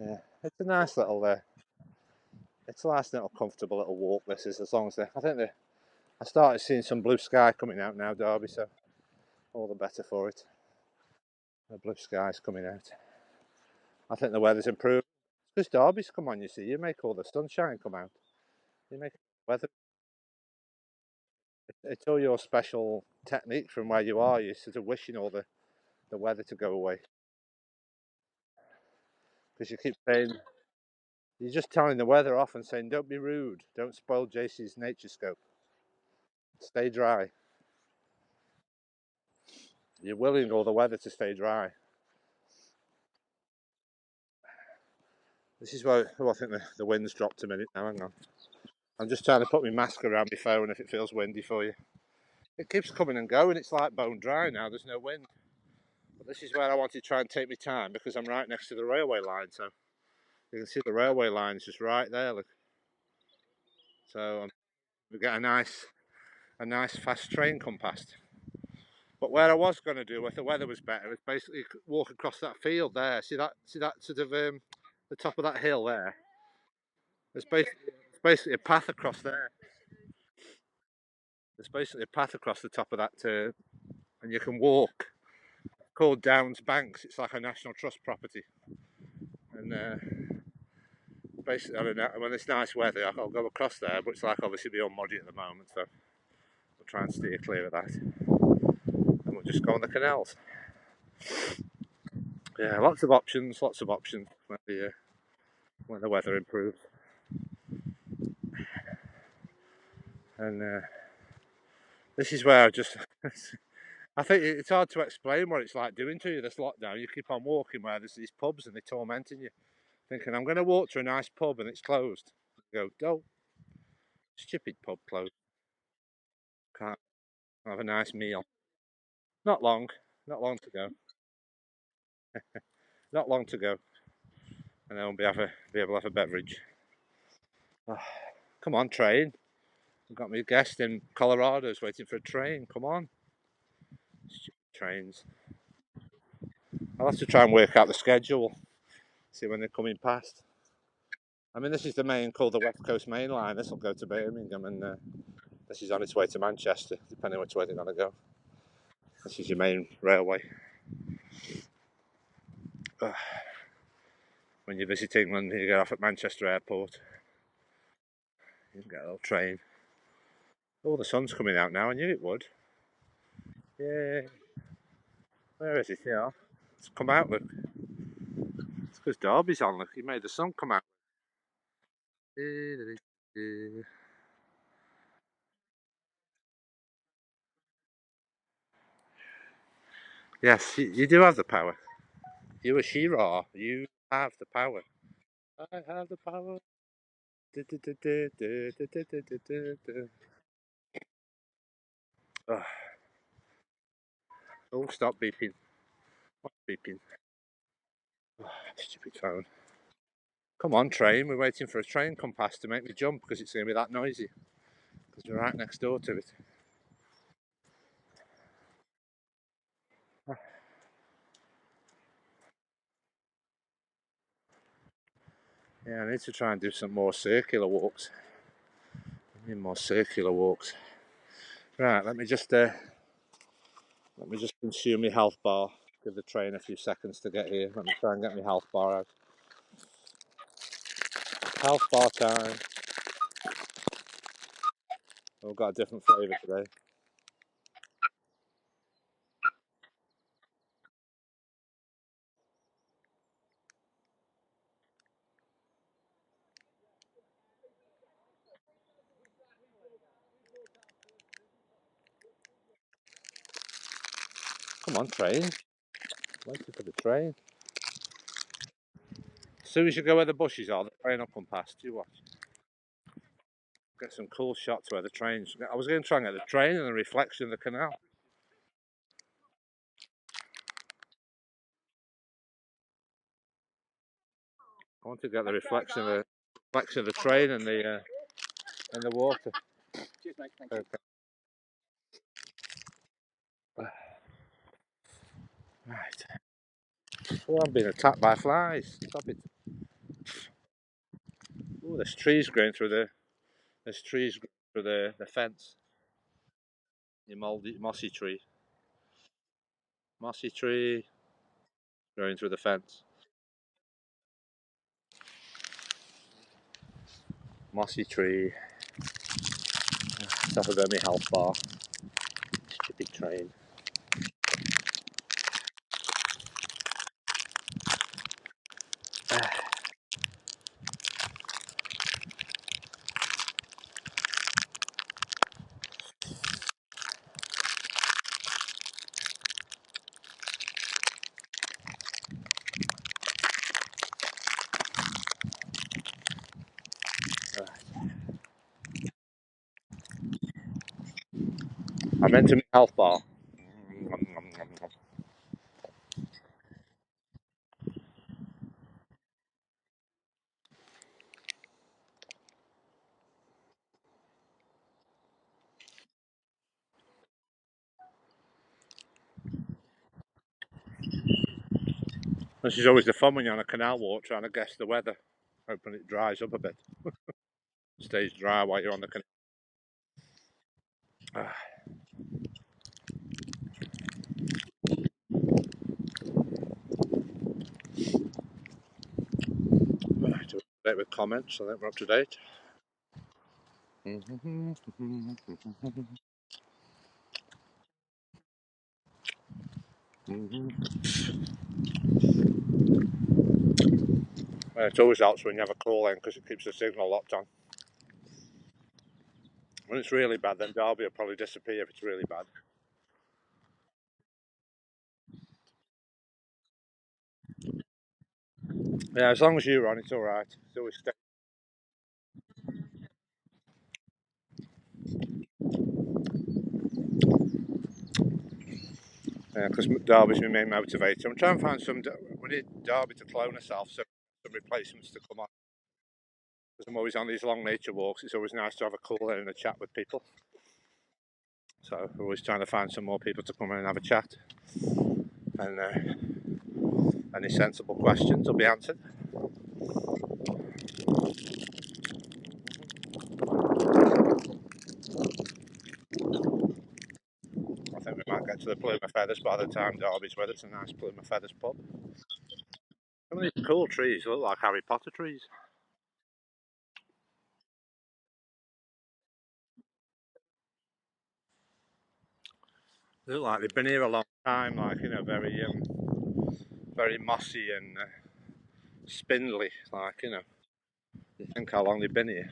A: Yeah, it's a nice little it's a nice little comfortable little walk. This is as long as I started seeing some blue sky coming out now, Derby. So all the better for it. The blue sky's coming out. I think the weather's improved. Because Derby's come on, you see, you make all the sunshine come out. You make weather. It's all your special technique from where you are. You're sort of wishing all the weather to go away because you keep saying you're just telling the weather off and saying, "Don't be rude. Don't spoil JC's nature scope. Stay dry." You're willing all the weather to stay dry. This is where I think the wind's dropped a minute now. Hang on. I'm just trying to put my mask around my phone if it feels windy for you. It keeps coming and going. It's like bone dry now. There's no wind. But this is where I wanted to try and take my time because I'm right next to the railway line. So you can see the railway line is just right there. Look. So we get a nice fast train come past. But where I was going to do, if the weather was better, is basically walk across that field there. See that sort of the top of that hill there. There's basically a path across there. There's basically a path across the top of that, and you can walk. Called Downs Banks. It's like a National Trust property, and basically, I don't know, when it's nice weather, I'll go across there. But it's like obviously beyond muddy at the moment, so we'll try and steer clear of that, and we'll just go on the canals. Yeah, lots of options when the weather improves, and this is where I just. I think it's hard to explain what it's like doing to you this lockdown. You keep on walking where there's these pubs and they're tormenting you, thinking I'm going to walk to a nice pub and it's closed. You go, oh, stupid pub closed. Can't have a nice meal. Not long, not long to go. Not long to go, and then we'll be able to have a beverage. Oh, come on, train! I've got my guest in Colorado who's waiting for a train. Come on, stupid trains. I'll have to try and work out the schedule, see when they're coming past. I mean, this is the main called the West Coast Main Line. This will go to Birmingham, and this is on its way to Manchester, depending which way they're going to go. This is your main railway. When you visit England, you get off at Manchester Airport. You can get a little train. Oh, the sun's coming out now. I knew it would. Yeah. Where is it? Yeah. It's come out, look. It's because Derby's on, look. He made the sun come out. Yes, you do have the power. You a She-Ra. You have the power. I have the power. Oh, stop beeping. What's beeping? Oh, stupid phone. Come on, train. We're waiting for a train come past to make me jump because it's going to be that noisy. Because we're right next door to it. Yeah, I need to try and do some more circular walks. I need more circular walks. Right, let me just consume my health bar. Give the train a few seconds to get here. Let me try and get my health bar out. Health bar time. Oh, I've got a different flavour today. Come on, train. Waiting for the train. As soon as you go where the bushes are, the train will come past. You watch. Get some cool shots where the trains. I was going to try and get the train and the reflection of the canal. I want to get the reflection of the train and the water. Cheers, mate. Thank you. Right. Oh, I'm being attacked by flies. Stop it. Oh, there's trees growing through the fence. Your mossy tree. Mossy tree growing through the fence. Mossy tree. Top of my health bar. Stupid train. I meant to make health bar. This is always the fun when you're on a canal walk trying to guess the weather. Hoping it dries up a bit. Stays dry while you're on the canal. Right, to date with comments, I think we're up to date. It always helps when you have a call in because it keeps the signal locked on. When it's really bad, then Derby will probably disappear if it's really bad. Yeah, as long as you're on, it's all right. It's always because Derby's my main motivator. I'm trying to find some. We need Derby to clone herself, so some replacements to come on. Because I'm always on these long nature walks. It's always nice to have a call in and a chat with people. So we're always trying to find some more people to come in and have a chat. And any sensible questions will be answered. I think we might get to the Plume of Feathers by the time Derby's with us. A nice Plume of Feathers pub. Some of these cool trees look like Harry Potter trees. They look like they've been here a long time, like, you know, very mossy and spindly, like, you know. You think how long they've been here.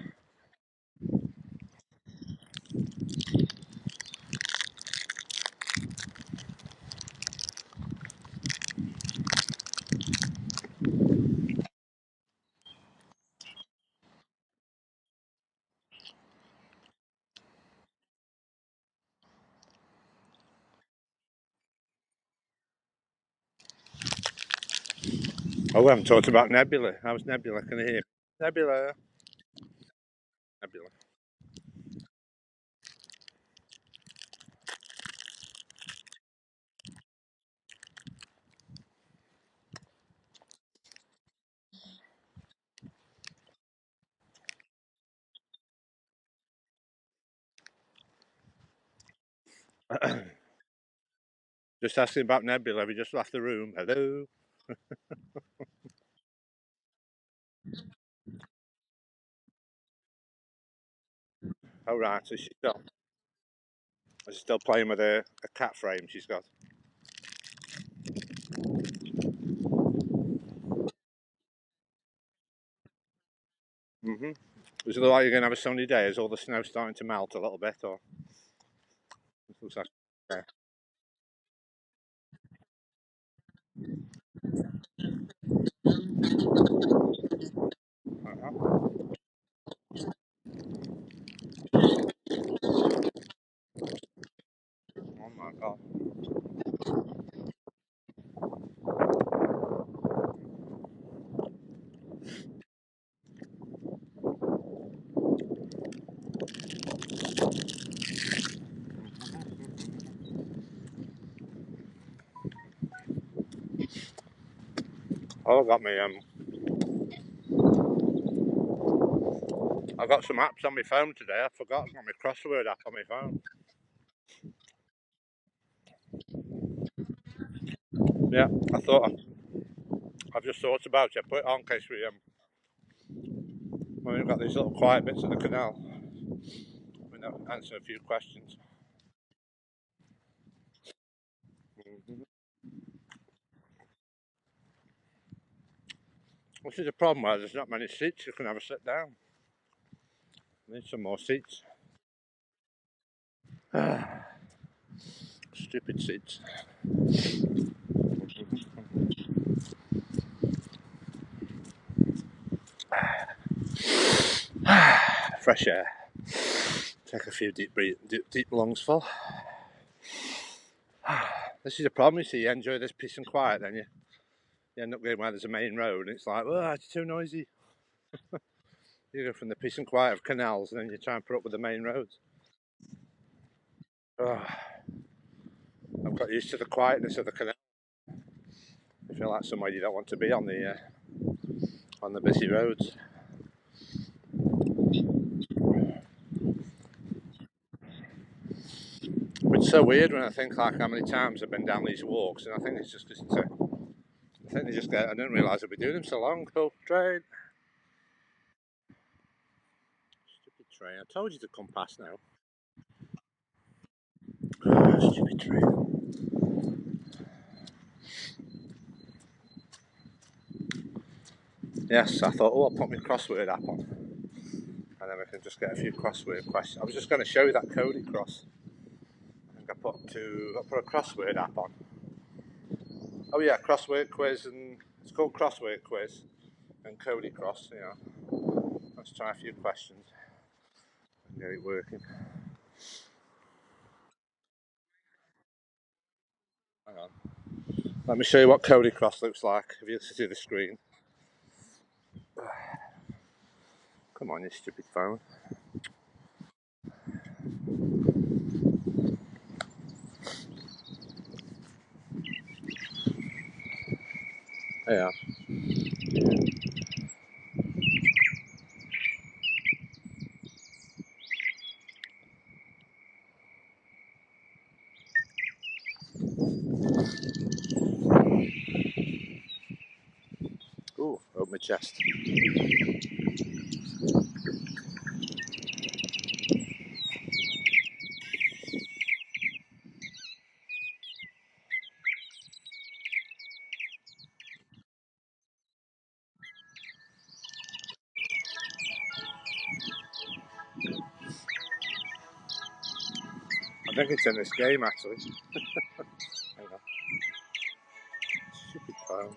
A: Oh, we haven't talked about Nebula. How's Nebula? Can you hear me? Nebula. Nebula. Just asking about Nebula. Have you just left the room? Hello? Oh, right. So she's still playing with a cat frame she's got. Mm-hmm. Does it look like you're going to have a sunny day? Is all the snow starting to melt a little bit? Or it looks like, yeah. Uh-huh. Oh, my God. Oh, I got some apps on my phone today. I forgot I got my crossword app on my phone. Yeah, I've just thought about it. I put it on in case we've got these little quiet bits of the canal. We know answer a few questions. Mm-hmm. This is a problem where there's not many seats. You can have a sit down. Need some more seats. Stupid seats. Fresh air. Take a few deep lungs full. This is a problem, you see. You enjoy this peace and quiet, then you end up going where there's a main road, and it's like, oh, it's too noisy. You go from the peace and quiet of canals, and then you try and put up with the main roads. Oh, I've got used to the quietness of the canal. I feel like somewhere you don't want to be on the busy roads. It's so weird when I think like how many times I've been down these walks, and I think it's just because I think they just get. I didn't realise I'd be doing them so long. Oh, train, stupid train! I told you to come past now. Oh, stupid train. Yes, I thought, oh, I'll put my crossword app on, and then we can just get a few crossword questions. I was just going to show you that Cody cross. I think I put a crossword app on. Oh yeah, crossword quiz, and it's called crossword quiz and Cody cross. You know, let's try a few questions and get it working. Hang on. Let me show you what Cody cross looks like. If you see the screen. Come on, you stupid phone. Yeah. Ooh, open my chest. I think it's in this game actually. Hang on. Stupid phone.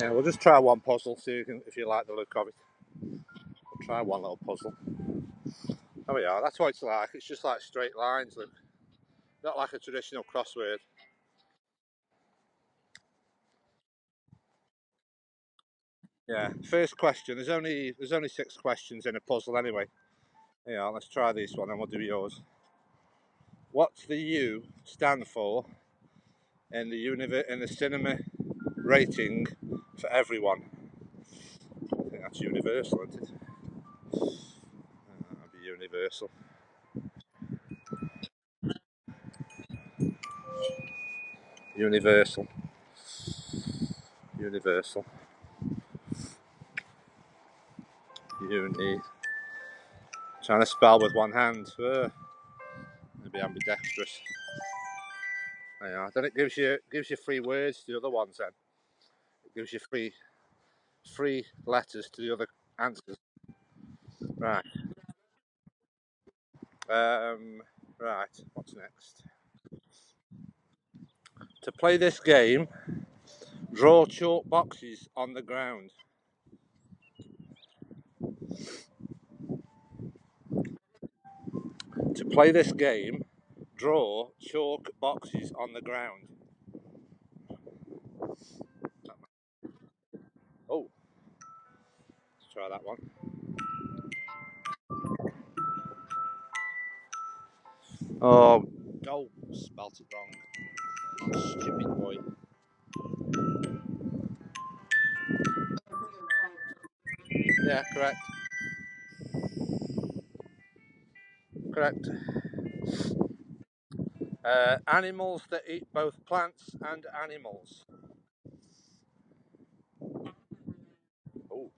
A: Yeah, we'll just try one puzzle, see if you like the look of it. We'll try one little puzzle. There we are, that's what it's like. It's just like straight lines, look. Not like a traditional crossword. Yeah, first question. There's only 6 questions in a puzzle anyway. Yeah, let's try this one and we'll do yours. What's the U stand for in the cinema rating for everyone? I think that's universal, isn't it? That'd be universal. Universal. Universal. Uni. Trying to spell with one hand. Maybe ambidextrous. Yeah, then it gives you 3 words to the other ones. Then it gives you three letters to the other answers. Right. Right. What's next? To play this game, draw chalk boxes on the ground. To play this game, draw chalk boxes on the ground. Oh, let's try that one. Oh, spelt it wrong. Stupid boy. Yeah, correct. Correct. Animals that eat both plants and animals. Oh.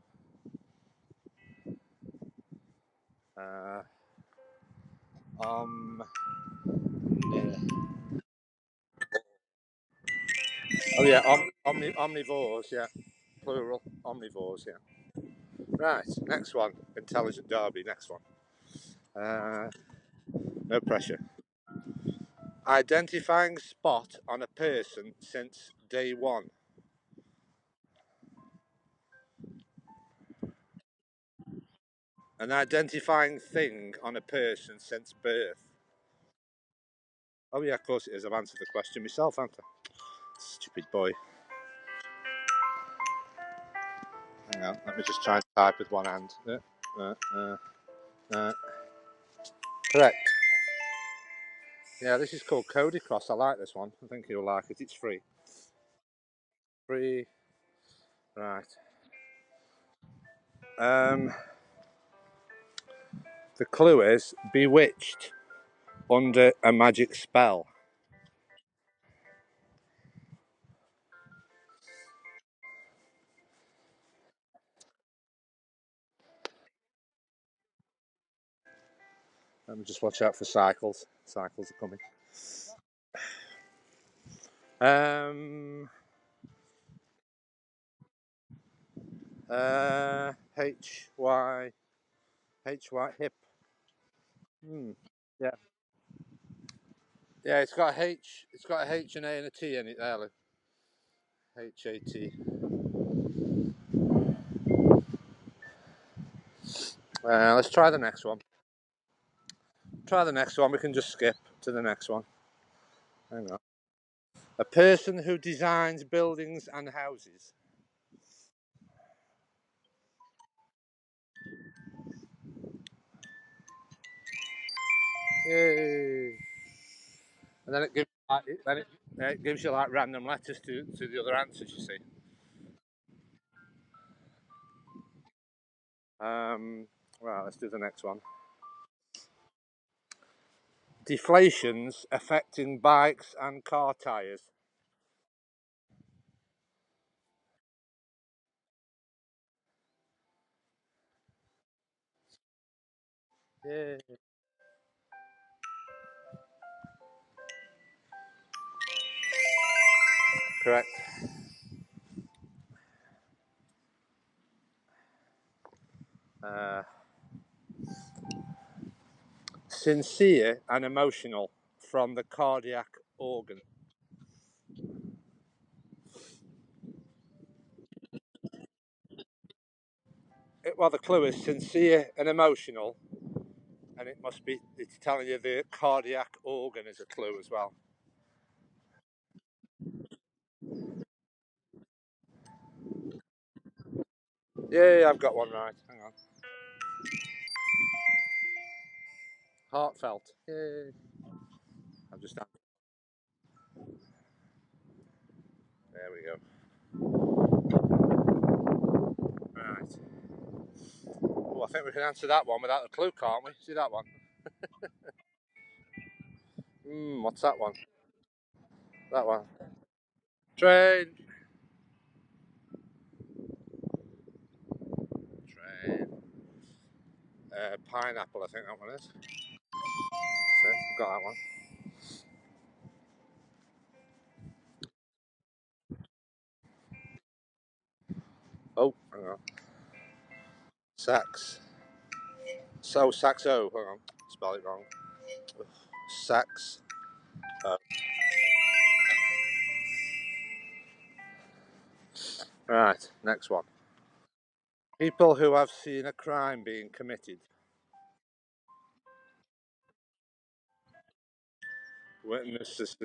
A: Uh, yeah. Oh yeah, omnivores. Yeah, plural omnivores. Yeah. Right. Next one. Intelligent Derby. Next one. No pressure. Identifying spot on a person since day one. An identifying thing on a person since birth. Oh yeah, of course it is. I've answered the question myself, haven't I? Stupid boy. Hang on, let me just try and type with one hand. Uh. Correct. Yeah, this is called Cody Cross. I like this one. I think you'll like it. It's free. Free. Right. The clue is bewitched under a magic spell. Let me just watch out for cycles. Cycles are coming. H-Y hip. Yeah. Yeah, it's got a H. It's got a H and A and a T in it there. Look. H-A-T. Let's try the next one. Try the next one. We can just skip to the next one. Hang on. A person who designs buildings and houses. Yay! And then it gives you like random letters to the other answers. You see. Right. Let's do the next one. Deflations affecting bikes and car tyres. Yay! Correct. Uh, Sincere and emotional from the cardiac organ. Well, the clue is sincere and emotional, and it's telling you the cardiac organ is a clue as well. Yeah, I've got one right. Hang on. Heartfelt. Yay. I'm just. There we go. Right. Oh, I think we can answer that one without a clue, can't we? See that one? What's that one? That one. Train. Train. Pineapple, I think that one is. That's it. Got that one. Oh, hang on. Sax. Saxo. Hang on. Spell it wrong. Sax. Right. Next one. People who have seen a crime being committed. Witnesses.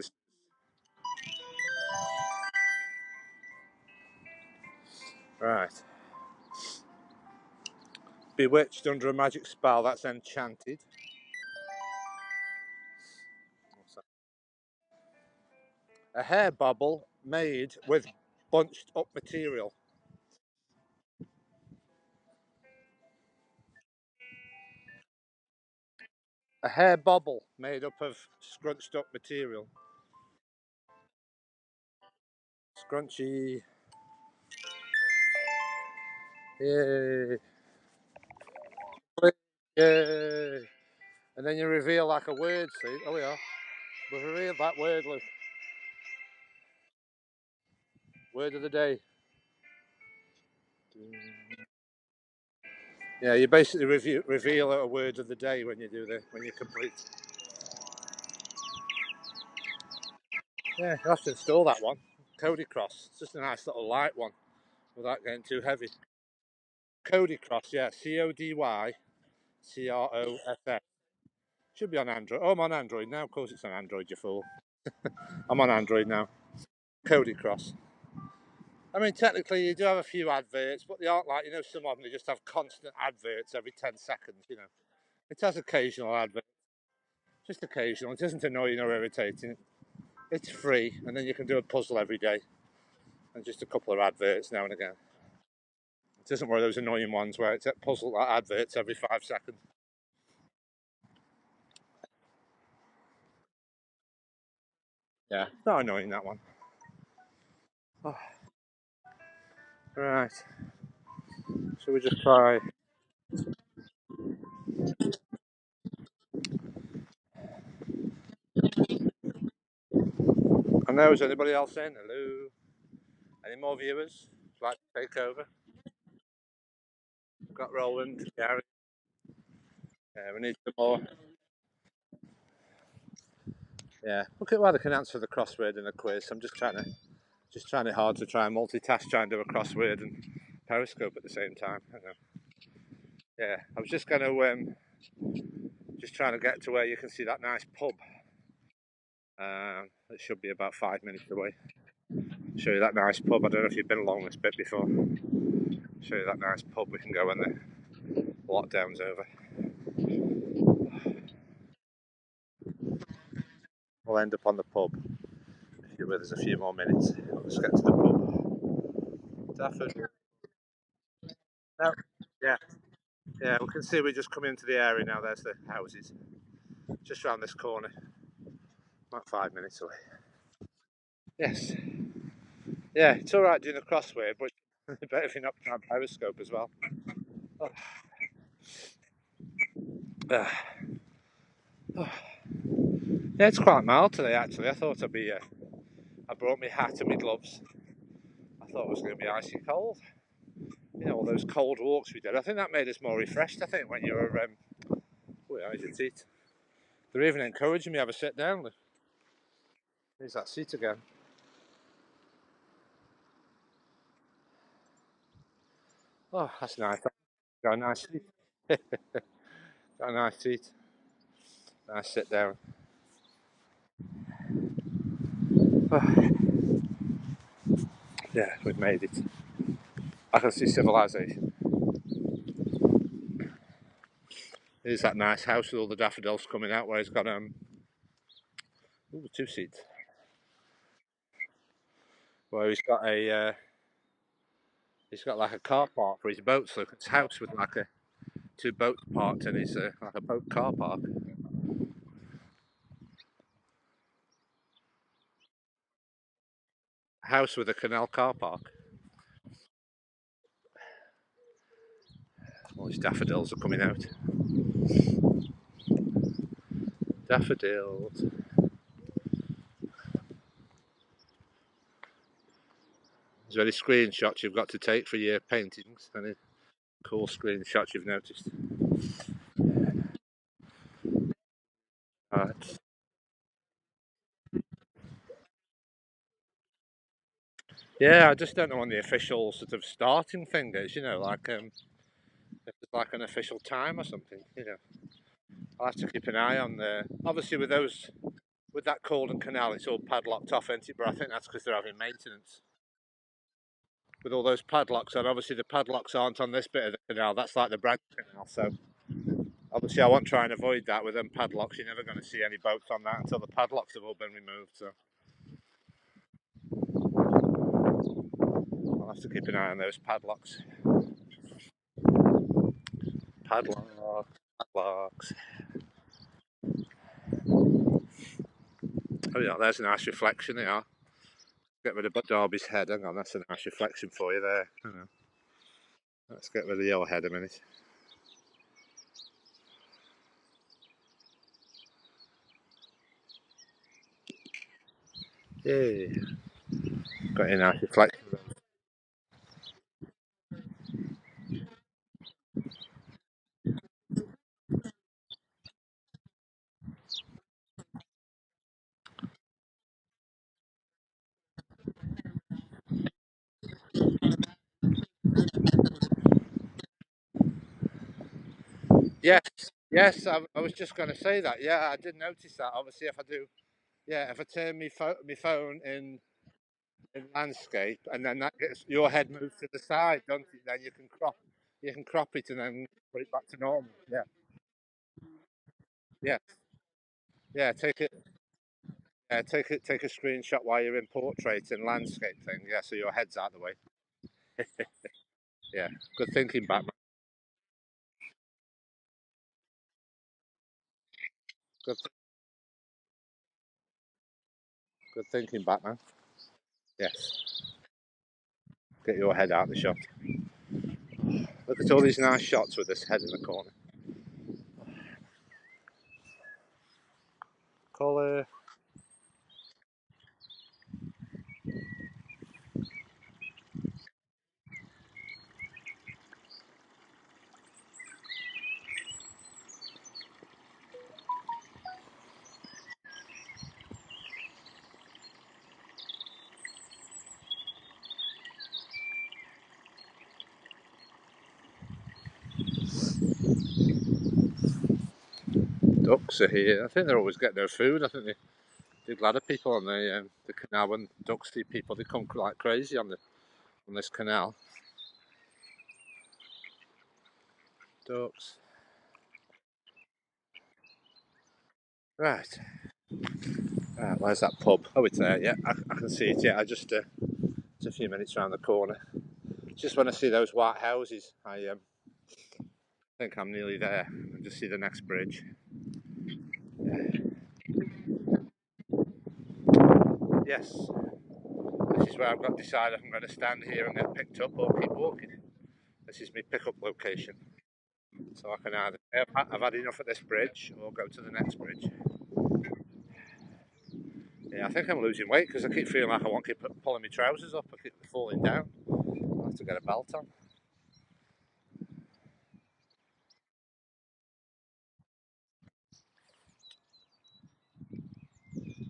A: Right. Bewitched under a magic spell. That's enchanted. What's that? A hair bubble made with bunched up material. A hair bubble made up of scrunched up material. Scrunchy. Yay. Yay. And then you reveal like a word, see? Oh, yeah. We've revealed that word, look. Word of the day. Yeah, you basically reveal a word of the day when you complete. Yeah, you have to install that one. Cody Cross. It's just a nice little light one without getting too heavy. Cody Cross, yeah. CODY CROSS. Should be on Android. Oh, I'm on Android now. Of course it's on Android, you fool. I'm on Android now. Cody Cross. I mean, technically, you do have a few adverts, but they aren't like, some of them, they just have constant adverts every 10 seconds. It has occasional adverts, just occasional. It isn't annoying or irritating. It's free, and then you can do a puzzle every day, and just a couple of adverts now and again. It isn't one of those annoying ones where it's a puzzle adverts every 5 seconds. Yeah, it's not annoying, that one. Oh, right, so we just try. I know, is anybody else in? Hello? Any more viewers? Like to take over? Got Roland, Gary. Yeah, we need some more. Yeah, look at whether I can answer the crossword in a quiz. I'm just trying it hard to try and multitask, try and do a crossword and Periscope at the same time. Yeah, I was just going to just trying to get to where you can see that nice pub. It should be about 5 minutes away. Show you that nice pub. I don't know if you've been along this bit before. Show you that nice pub. We can go when the lockdown's over. We'll end up on the pub if you're with us a few more minutes. Let's get to the pub. Daffodil. No. Yeah, yeah. We can see we just come into the area now. There's the houses just round this corner. About 5 minutes away. Yes. Yeah, it's all right doing a crossword, but better if you're not trying Periscope as well. Oh. Oh. Yeah, it's quite mild today actually. I thought I'd be. I brought my hat and my gloves. I thought it was going to be icy cold. All those cold walks we did. I think that made us more refreshed. I think when you were. How's your seat? They're even encouraging me to have a sit down. There's that seat again. Oh, that's nice. Got a nice seat. Got a nice seat. Nice sit down. Oh, yeah, we've made it. I can see civilization. Here's that nice house with all the daffodils coming out where he's got two seats. Where he's got like a car park for his boats. Look, it's a house with like two boats parked in his like a boat car park. A house with a Canal car park. All these daffodils are coming out. Daffodils. There's any screenshots you've got to take for your paintings? Any cool screenshots you've noticed? Right. Yeah, I just don't know when the official sort of starting thing is. If there's like an official time or something. I'll have to keep an eye on the. Obviously, with that Calden Canal, it's all padlocked off, isn't it? But I think that's because they're having maintenance with all those padlocks on. Obviously, the padlocks aren't on this bit of the canal. That's like the branch canal. So obviously, I want to try and avoid that with them padlocks. You're never going to see any boats on that until the padlocks have all been removed. So I'll have to keep an eye on those padlocks. Padlocks, padlocks. Oh yeah, there's a nice reflection. They are. Get rid of Darby's head. Hang on, that's a nice reflection for you there. Let's get rid of your head a minute. Yeah, got a nice reflection. Yes, yes. I was just going to say that. Yeah, I did notice that. Obviously, if I do, yeah, if I turn my phone in landscape, and then that gets your head moves to the side, don't it? Then you can crop it and then put it back to normal. Yeah, yeah, yeah. Take a screenshot while you're in portrait and landscape thing. Yeah, so your head's out of the way. Yeah, good thinking, Batman. Good, good thinking, Batman. Yes, get your head out of the shot. Look at all these nice shots with this head in the corner. Colour. Ducks are here. I think they're always getting their food. I think they're glad of people on the canal. When ducks see people, they come like crazy on this canal. Ducks. Right. Right. Where's that pub? Oh, it's there. Yeah, I can see it. Yeah, it's a few minutes around the corner. Just when I see those white houses, I think I'm nearly there. I just see the next bridge. Yes, this is where I've got to decide if I'm going to stand here and get picked up or keep walking. This is my pickup location. So I can either say I've had enough at this bridge or go to the next bridge. Yeah, I think I'm losing weight because I keep feeling like I want to keep pulling my trousers up. I keep falling down. I'll have to get a belt on.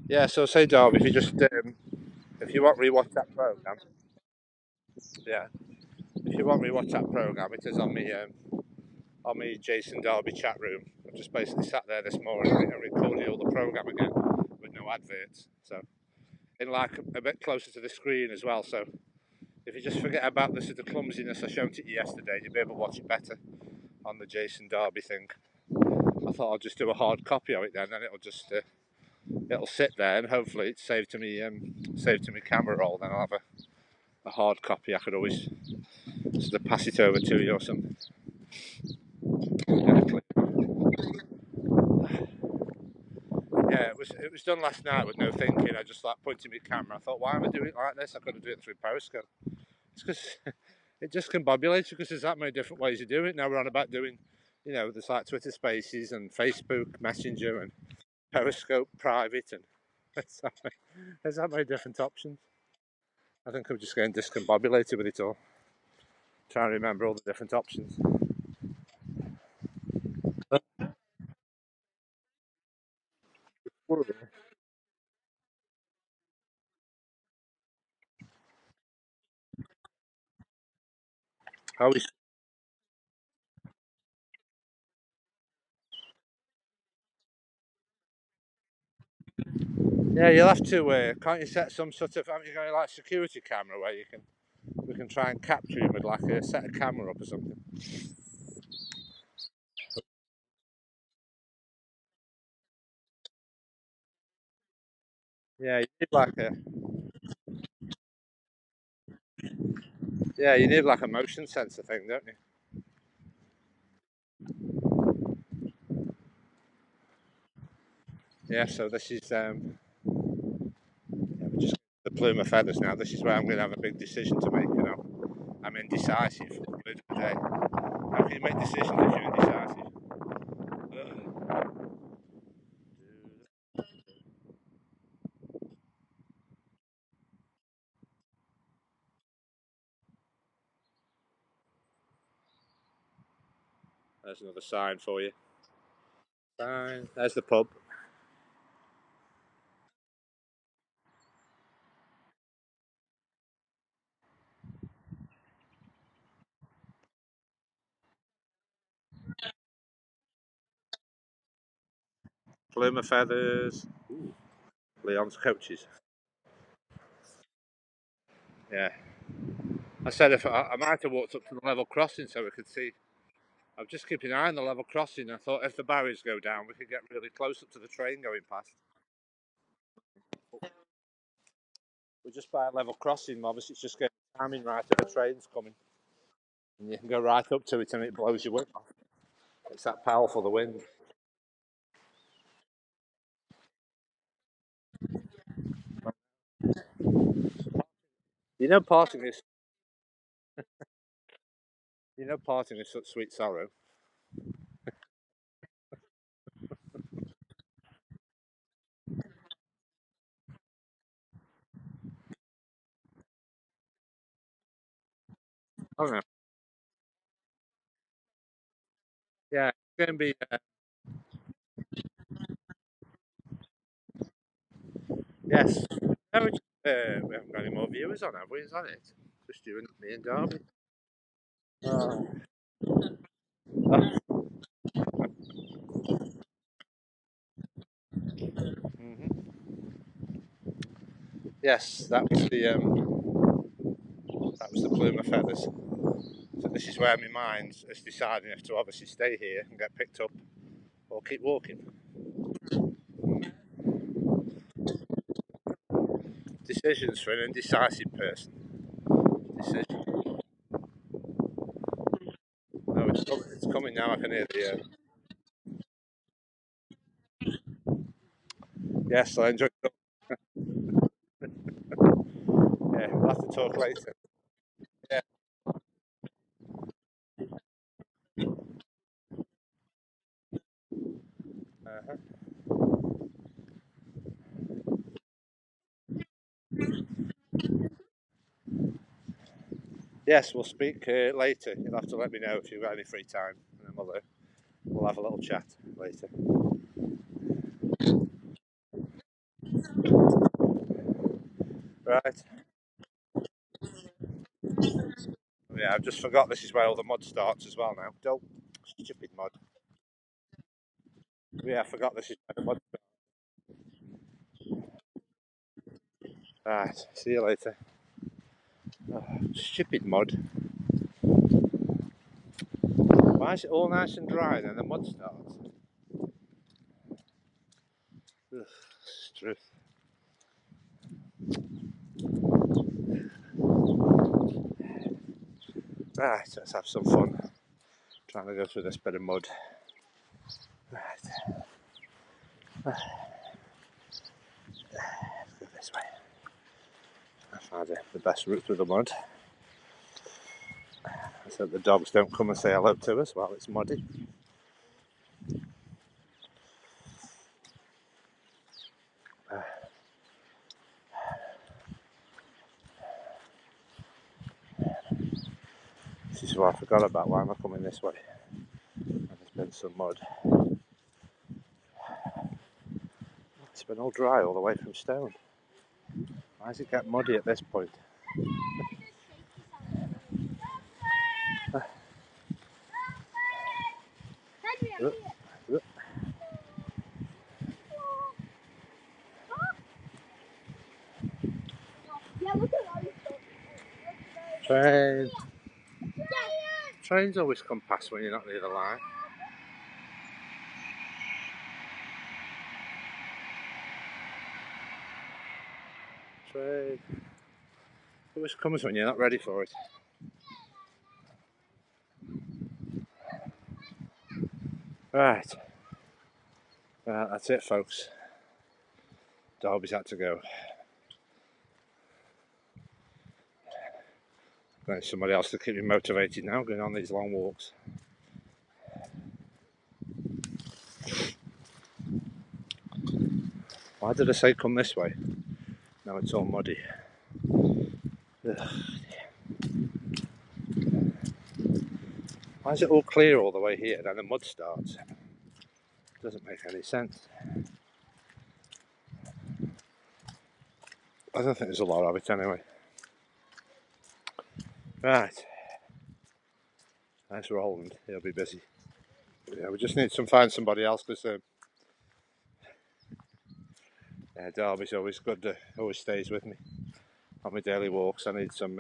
A: Yeah, so say Darby, if you want to rewatch that program, yeah, if you want to rewatch that program, it is on my Jason Darby chat room. I've just basically sat there this morning and recorded all the program again with no adverts. So in like a bit closer to the screen as well. So if you just forget about the sort of clumsiness I showed it you yesterday, you'll be able to watch it better on the Jason Darby thing. I thought I'd just do a hard copy of it then, and it'll sit there, and hopefully it's saved to me camera roll. Then I'll have a hard copy. I could always sort of pass it over to you or something. Yeah, it was done last night with no thinking. I just like pointed my camera. I thought, why am I doing it like this? I could have done it through Periscope. It's because it just combobulates because there's that many different ways of doing it. Now we're on about doing, there's like Twitter Spaces and Facebook Messenger and Periscope Private, and there's that many different options. I think I'm just getting discombobulated with it all, trying to remember all the different options. How is Yeah, you'll have to. Can't you set some sort of? Haven't you got like security camera where we can try and capture him with like a set of camera up or something? You need like a motion sensor thing, don't you? Yeah. So this is yeah, we're just the plume of feathers now. This is where I'm going to have a big decision to make. I'm indecisive. Today. How can you make decisions if you're indecisive? There's another sign for you. Sign. There's the pub. Plume of feathers. Leon's coaches. Yeah. I said if I might have walked up to the level crossing so we could see. I'm just keeping an eye on the level crossing. I thought if the barriers go down, we could get really close up to the train going past. We're just by a level crossing. Obviously, it's just getting timing right at the train's coming, and you can go right up to it, and it blows your wind off. It's that powerful, the wind. You know, parting is such sweet sorrow. Oh no, yeah, it's going to be. Yes. No, we haven't got any more viewers on, have we? Is that it? Just you and me and Darby. Oh. Mhm. Yes, that was the plume of feathers. So this is where my mind is deciding if to obviously stay here and get picked up or keep walking. Decisions for an indecisive person. Decision. No, it's coming now. I can hear the. Yes, I enjoyed it. Yeah, we'll have to talk later. Yeah. Uh-huh. Yes, we'll speak later. You'll have to let me know if you've got any free time, and then we'll have a little chat later. Right. Yeah, I've just forgot this is where all the mud starts as well now. Don't stupid mud. Yeah, I forgot this is where the mud. Right. See you later. Oh, stupid mud. Why is it all nice and dry and then the mud starts? Ugh, truth. Right, let's have some fun. Trying to go through this bit of mud. Right. Let's go this way. I found the best route through the mud. So the dogs don't come and say hello to us while it's muddy. This is what I forgot about. Why am I coming this way? There's been some mud. It's been all dry all the way from Stone. Why does it get muddy at this point? Train. Trains always come past when you're not near the line. Train. Always comes when you're not ready for it. Right. That's it, folks. Derby's had to go. There's somebody else to keep me motivated now, going on these long walks. Why did I say come this way? Now it's all muddy. Ugh. Why is it all clear all the way here, then the mud starts? Doesn't make any sense. I don't think there's a lot of it anyway. Right. That's Roland. He'll be busy. Yeah, we just need to find somebody else because Yeah, Derby's always good. Always stays with me on my daily walks. I need some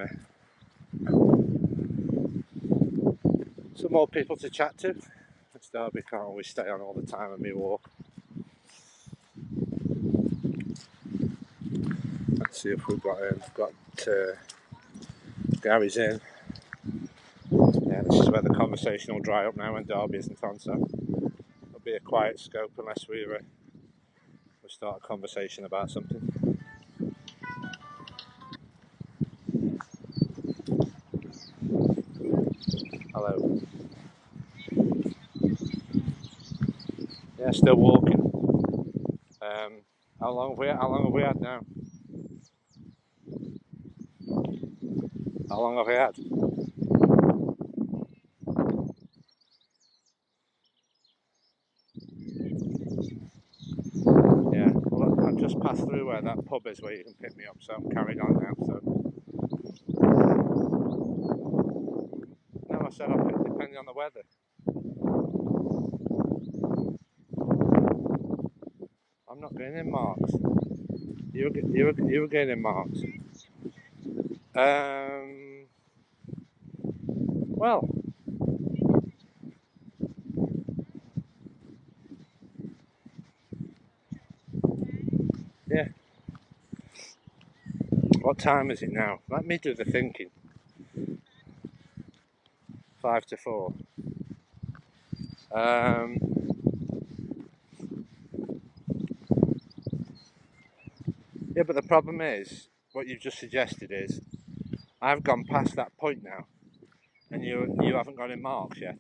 A: more people to chat to. Because Derby can't always stay on all the time on me walk. Let's see if we've got Gary's in. Yeah, this is where the conversation will dry up now when Derby isn't on, so it'll be a quiet scope unless we start a conversation about something. Hello. Yeah, still walking. How long have we had now? How long have we had? Yeah, well, I've just passed through where that pub is where you can pick me up, so I'm carried on now. So no, I said I'll pick depending on the weather. I'm not going in marks. You were going in marks. Well, yeah. What time is it now? Let me do the thinking. 5 to 4. Yeah, but the problem is, what you've just suggested is, I've gone past that point now, and you haven't gone in marks yet.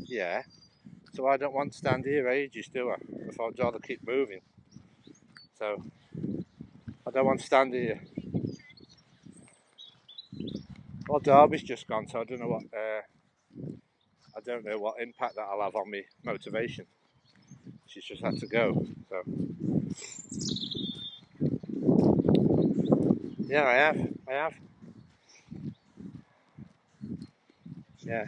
A: Yeah. So I don't want to stand here ages, do I? I'd rather keep moving. So I don't want to stand here. Well, Derby's just gone, so I don't know what impact that'll have on me motivation. She's just had to go. So yeah, I have. Yeah.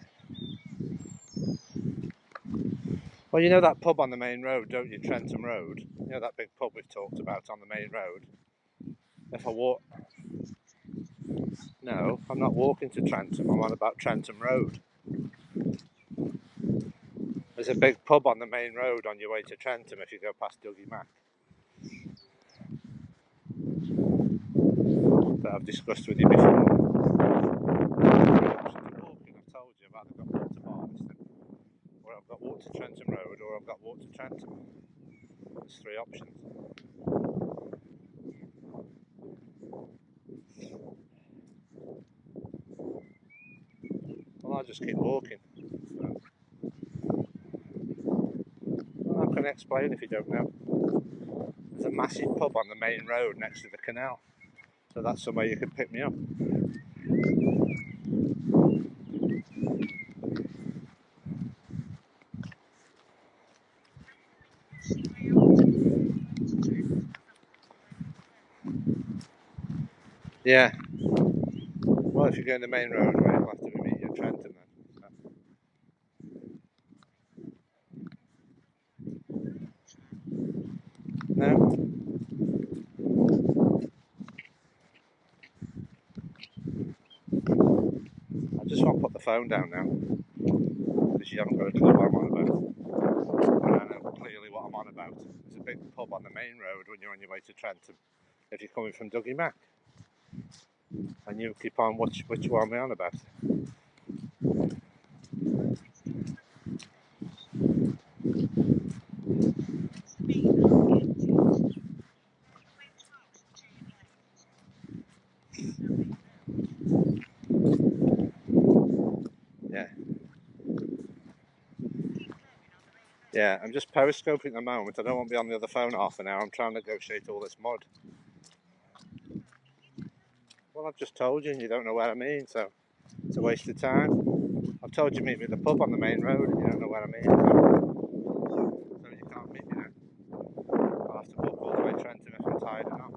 A: Well, you know that pub on the main road, don't you? Trentham Road. You know that big pub we've talked about on the main road. If I walk, no, I'm not walking to Trentham. I'm on about Trentham Road. There's a big pub on the main road on your way to Trentham if you go past Dougie Mac that I've discussed with you before. I've told you I've either got walk to Barneston, or I've got walk to Trentham Road, or I've got walk to Trentham. There's 3 options. Well, I'll just keep walking. So, well, I can explain if you don't know. There's a massive pub on the main road next to the canal, so that's somewhere you can pick me up. Yeah. Well, if you're going the main road, right, you'll have to meet you at Trentham then. No. I just want to put the phone down now, because you haven't got a clue what I'm on about. And I know clearly what I'm on about. There's a big pub on the main road when you're on your way to Trentham, if you're coming from Dougie Mac. And you keep on, which one am I on about? Yeah. Yeah, I'm just periscoping at the moment. I don't want to be on the other phone half an hour. I'm trying to negotiate all this mud. Well, I've just told you and you don't know what I mean, so it's a waste of time. I've told you meet me at the pub on the main road and you don't know what I mean, so you can't meet me there. I'll have to walk all the way to Trentham if I'm tired enough.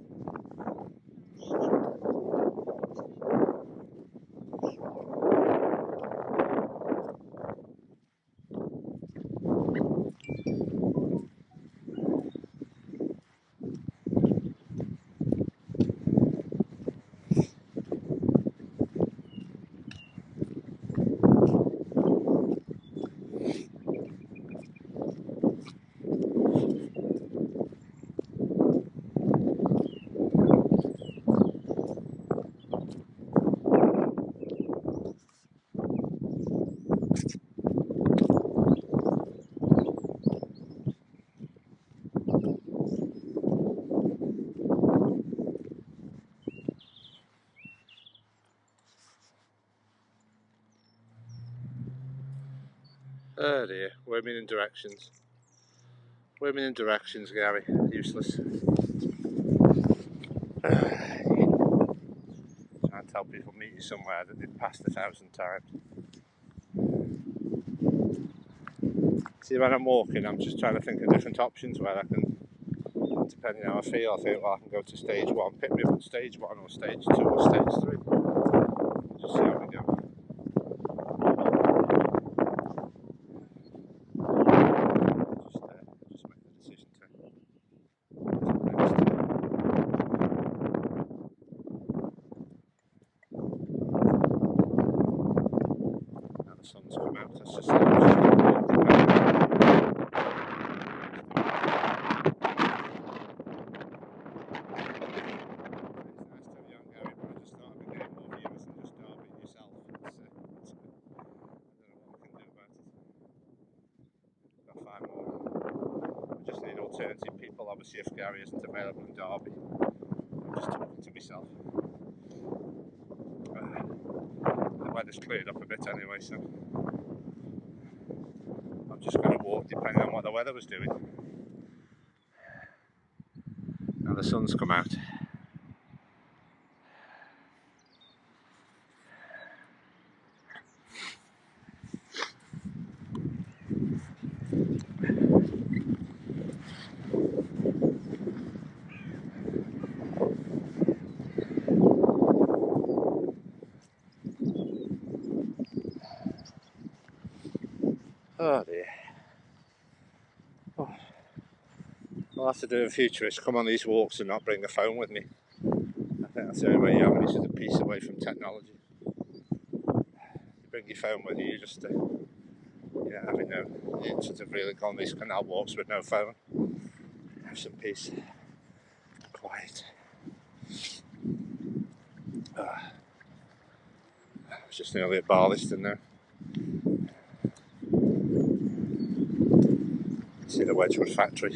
A: Oh dear, worming in directions. Worming in directions, Gary. Useless. Trying to tell people meet you somewhere that they've passed 1,000 times. See, when I'm walking, I'm just trying to think of different options where I can, depending on how I feel, I think, well, I can go to stage 1, pick me up at stage 1 or stage 2 or stage 3. Just see how we go. Just make the decision to next. Now the sun's come out, that's just alternative people. Obviously, if Gary isn't available in Derby, I'm just talking to myself. The weather's cleared up a bit anyway, so I'm just going to walk depending on what the weather was doing. Now the sun's come out. Oh dear. Oh. I'll have to do in future is come on these walks and not bring a phone with me. I think that's the only way you have any sort of peace away from technology. You bring your phone with you, you just having you sort of really go on these canal walks with no phone. Have some peace. Quiet. I was just nearly at Barliston now. See the Wedgwood factory.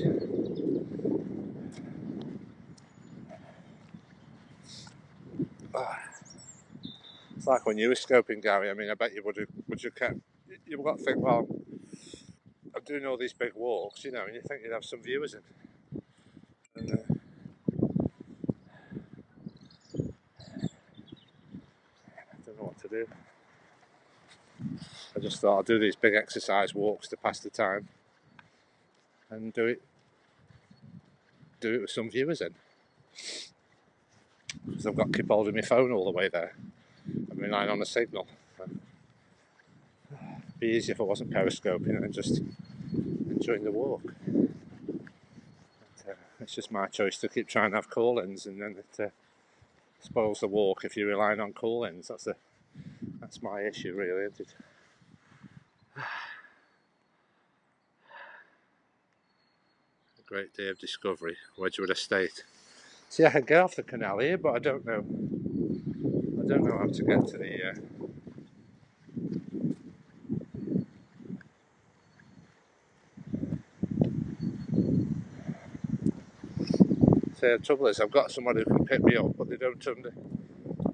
A: It's like when you were scoping, Gary. I mean, I bet you would have kept. You've got to think, well, I'm doing all these big walks, and you think you'd have some viewers in. And, I don't know what to do. I just thought I'd do these big exercise walks to pass the time, and do it with some viewers in. Because I've got to keep holding my phone all the way there. I'm relying on a signal. It'd be easier if I wasn't periscoping and just enjoying the walk. But, it's just my choice to keep trying to have call-ins, and then it spoils the walk if you're relying on call-ins. That's my issue, really, isn't it? A great day of discovery, Wedgwood Estate. See, I can get off the canal here, but I don't know how to get to the. So the trouble is, I've got someone who can pick me up, but they don't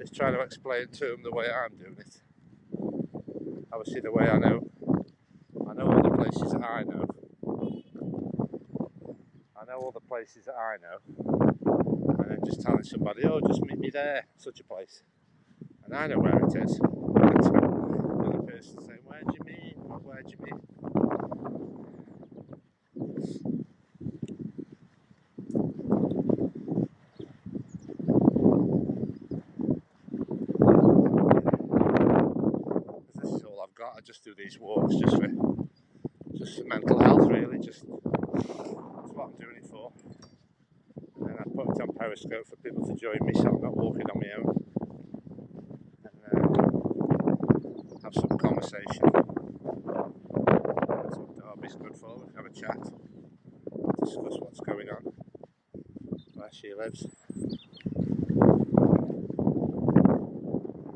A: It's trying to explain to them the way I'm doing it. Obviously, the way I know all the places that I know. I know all the places that I know, and then just telling somebody, "Oh, just meet me there, such a place," and I know where it is. The other person saying, "Where do you mean? Where do you mean?" This is all I've got. I just do these walks just for mental health, really. That's what I'm doing it for. And I put it on Periscope for people to join me, so I'm not walking on my own. And have some conversation. That's what Derby's good for. We can have a chat, discuss what's going on, where she lives.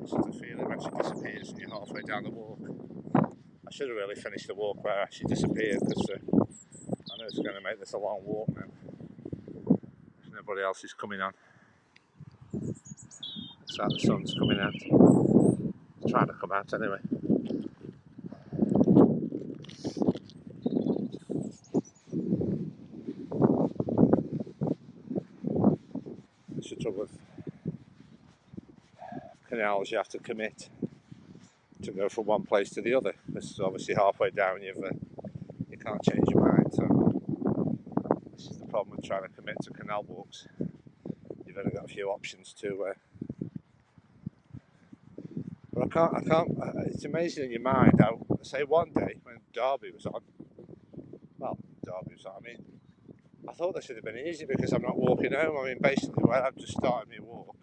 A: Sort of feeling when she disappears and you're halfway down the walk. I should have really finished the walk where she disappeared, because I know it's going to make this a long walk now. Nobody else is coming on. It's like the sun's coming out. It's trying to come out anyway. trouble with canals. You have to commit to go from one place to the other. This is obviously halfway down. You can't change your mind. So this is the problem with trying to commit to canal walks. You've only got a few options to. But I can't. It's amazing in your mind how, say, one day when Derby was on. Well, Derby was on. I mean, I thought this would have been easy because I'm not walking home. I mean, basically, when I've just started my walk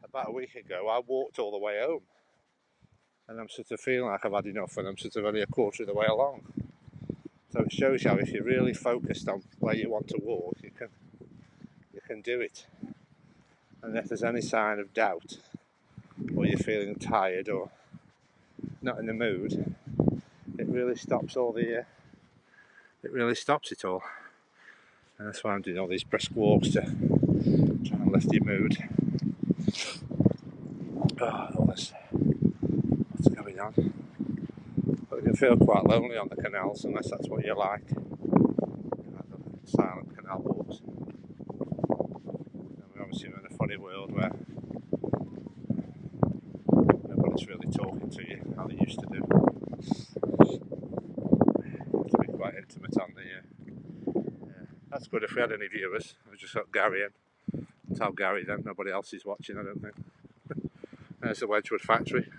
A: about a week ago, I walked all the way home, and I'm sort of feeling like I've had enough, and I'm sort of only a quarter of the way along. So it shows you how if you're really focused on where you want to walk, you can do it. And if there's any sign of doubt, or you're feeling tired or not in the mood, it really stops all the. It really stops it all. And that's why I'm doing all these brisk walks to try and lift your mood. All this, what's going on? But you can feel quite lonely on the canals unless that's what you like. Silent canal walks. And we're obviously in a funny world where nobody's really talking to you how they used to do. To be quite intimate on the. That's good if we had any viewers. We just got Gary in. Tell Gary then, nobody else is watching, I don't think. There's the Wedgwood factory,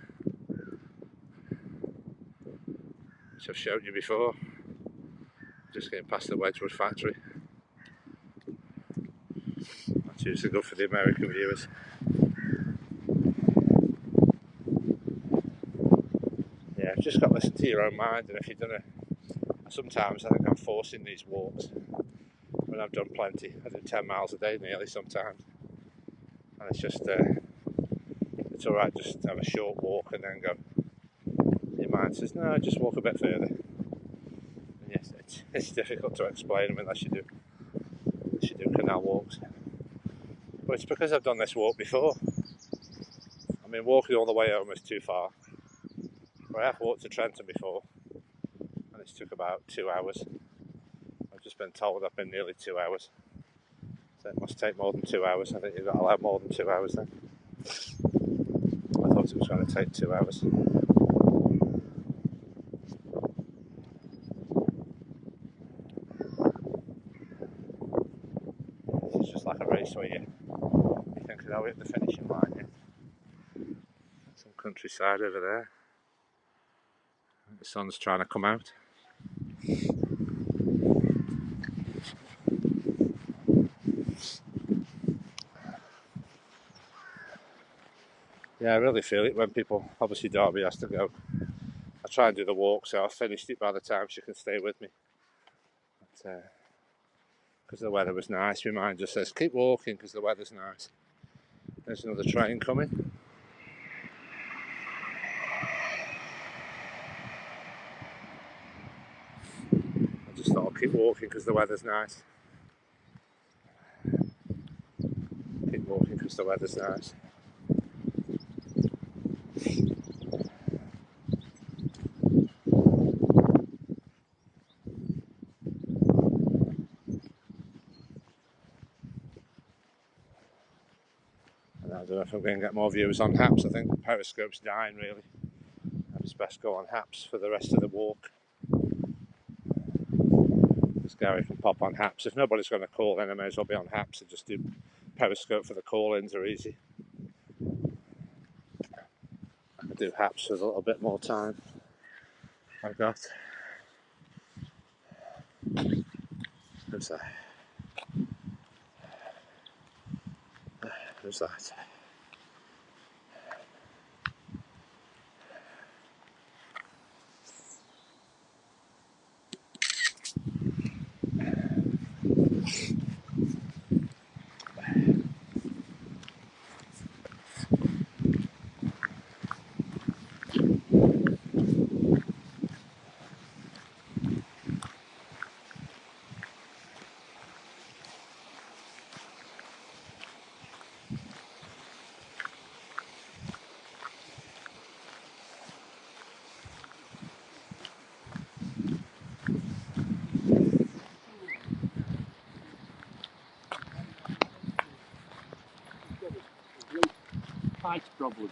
A: which I've shown you before. Just getting past the Wedgwood factory. That's usually good for the American viewers. Yeah, I've just got to listen to your own mind, and if you've done it, sometimes I think I'm forcing these walks. When I've done plenty, I do 10 miles a day nearly sometimes, and it's just it's alright just to have a short walk and then go. Your mind says no, just walk a bit further. And yes, it's difficult to explain unless you do canal walks. But it's because I've done this walk before. I mean, walking all the way home is too far. But I have walked to Trentham before, and it's took about 2 hours. I've just been told I've been nearly 2 hours. So it must take more than 2 hours. I think you've got to allow more than 2 hours then. I thought it was going to take 2 hours. It's just like a race where you think, oh, we hit the finishing line yet. Some countryside over there. The sun's trying to come out. Yeah, I really feel it when people, obviously Derby has to go. I try and do the walk, so I've finished it by the time she can stay with me. But because the weather was nice, my mind just says, keep walking because the weather's nice. There's another train coming. I just thought I'll keep walking because the weather's nice. Keep walking because the weather's nice. And I don't know if I'm going to get more viewers on Haps. I think Periscope's dying really. It's best go on Haps for the rest of the walk. Because Gary can pop on Haps. If nobody's going to call, then I may as well be on Haps and just do Periscope for the call-ins are easy. I could do Haps with a little bit more time. I've got. Who's that? Who's that?
B: height problem.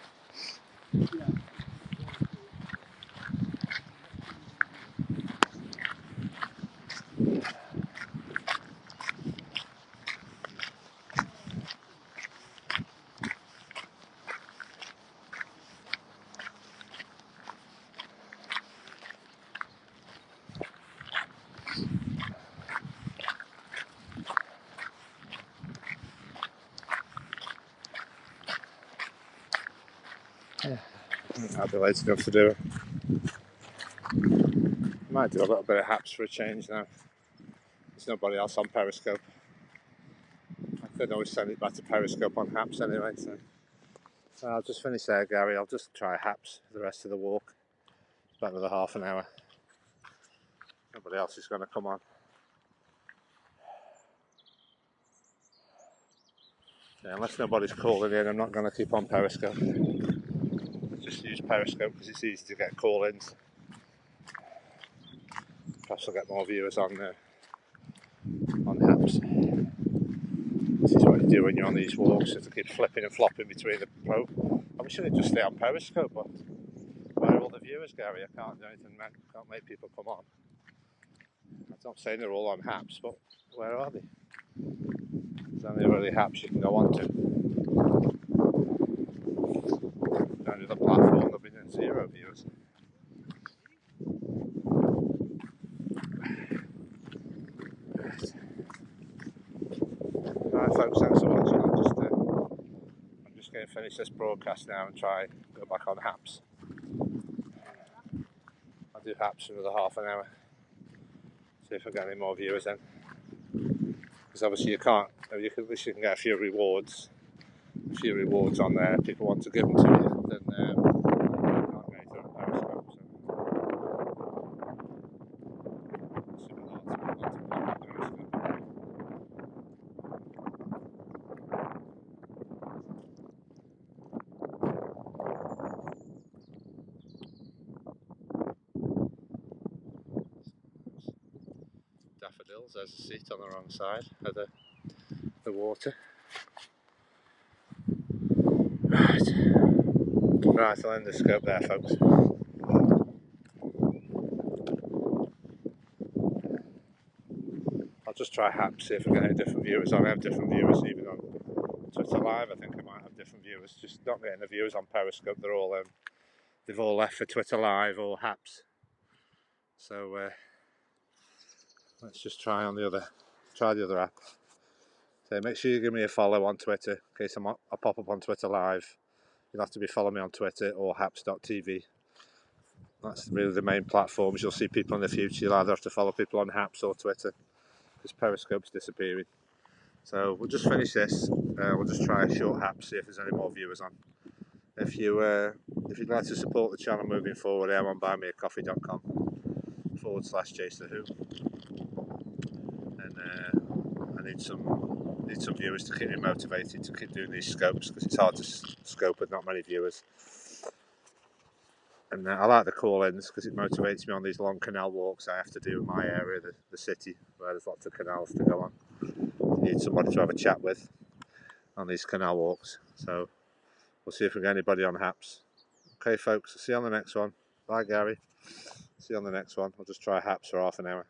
A: I'll be late enough to do it. Might do a little bit of haps for a change now. There's nobody else on Periscope. I could always send it back to Periscope on haps anyway. So I'll just finish there, Gary. I'll just try haps for the rest of the walk. It's about another half an hour. Nobody else is going to come on. Yeah, unless nobody's calling in, I'm not going to keep on Periscope. I just use Periscope because it's easy to get call-ins. Perhaps I'll get more viewers on haps. This is what you do when you're on these walks, so to keep flipping and flopping between the pro. I wish I could just stay on Periscope, but where are all the viewers, Gary? I can't do anything, man. Can't make people come on. I'm not saying they're all on haps, but where are they? There's only really haps you can go on to. Down to the platform, there'll be 0 viewers. Right, folks, thanks for watching. I'm just going to finish this broadcast now and try go back on haps. I'll do haps for another half an hour. See if I get any more viewers then. Because obviously you can't, at least you can get a few rewards on there. If people want to give them to you, then you can't get it on Periscope. So it's a bit hard to put on Periscope. Daffodils, there's a seat on the wrong side of the water. Right, I'll end the scope there, folks. I'll just try haps, see if I get any different viewers on. I have different viewers even on Twitter Live. I think I might have different viewers. Just not getting the viewers on Periscope. They're all they've all left for Twitter Live or haps. So let's just try the other app. So make sure you give me a follow on Twitter in case I pop up on Twitter Live. You'll have to be following me on Twitter or haps.tv. That's really the main platforms. You'll see people in the future. You'll either have to follow people on haps or Twitter because Periscope's disappearing. So we'll just finish this. We'll just try a short hap, see if there's any more viewers on. If you'd like to support the channel moving forward, I'm on buymeacoffee.com/JaceTheWho. And I need some viewers to keep me motivated to keep doing these scopes because it's hard to scope with not many viewers. And I like the call-ins because it motivates me on these long canal walks I have to do in my area, the city, where there's lots of canals to go on. You need somebody to have a chat with on these canal walks. So we'll see if we get anybody on haps. Okay, folks, see you on the next one. Bye, Gary. See you on the next one. I'll just try haps for half an hour.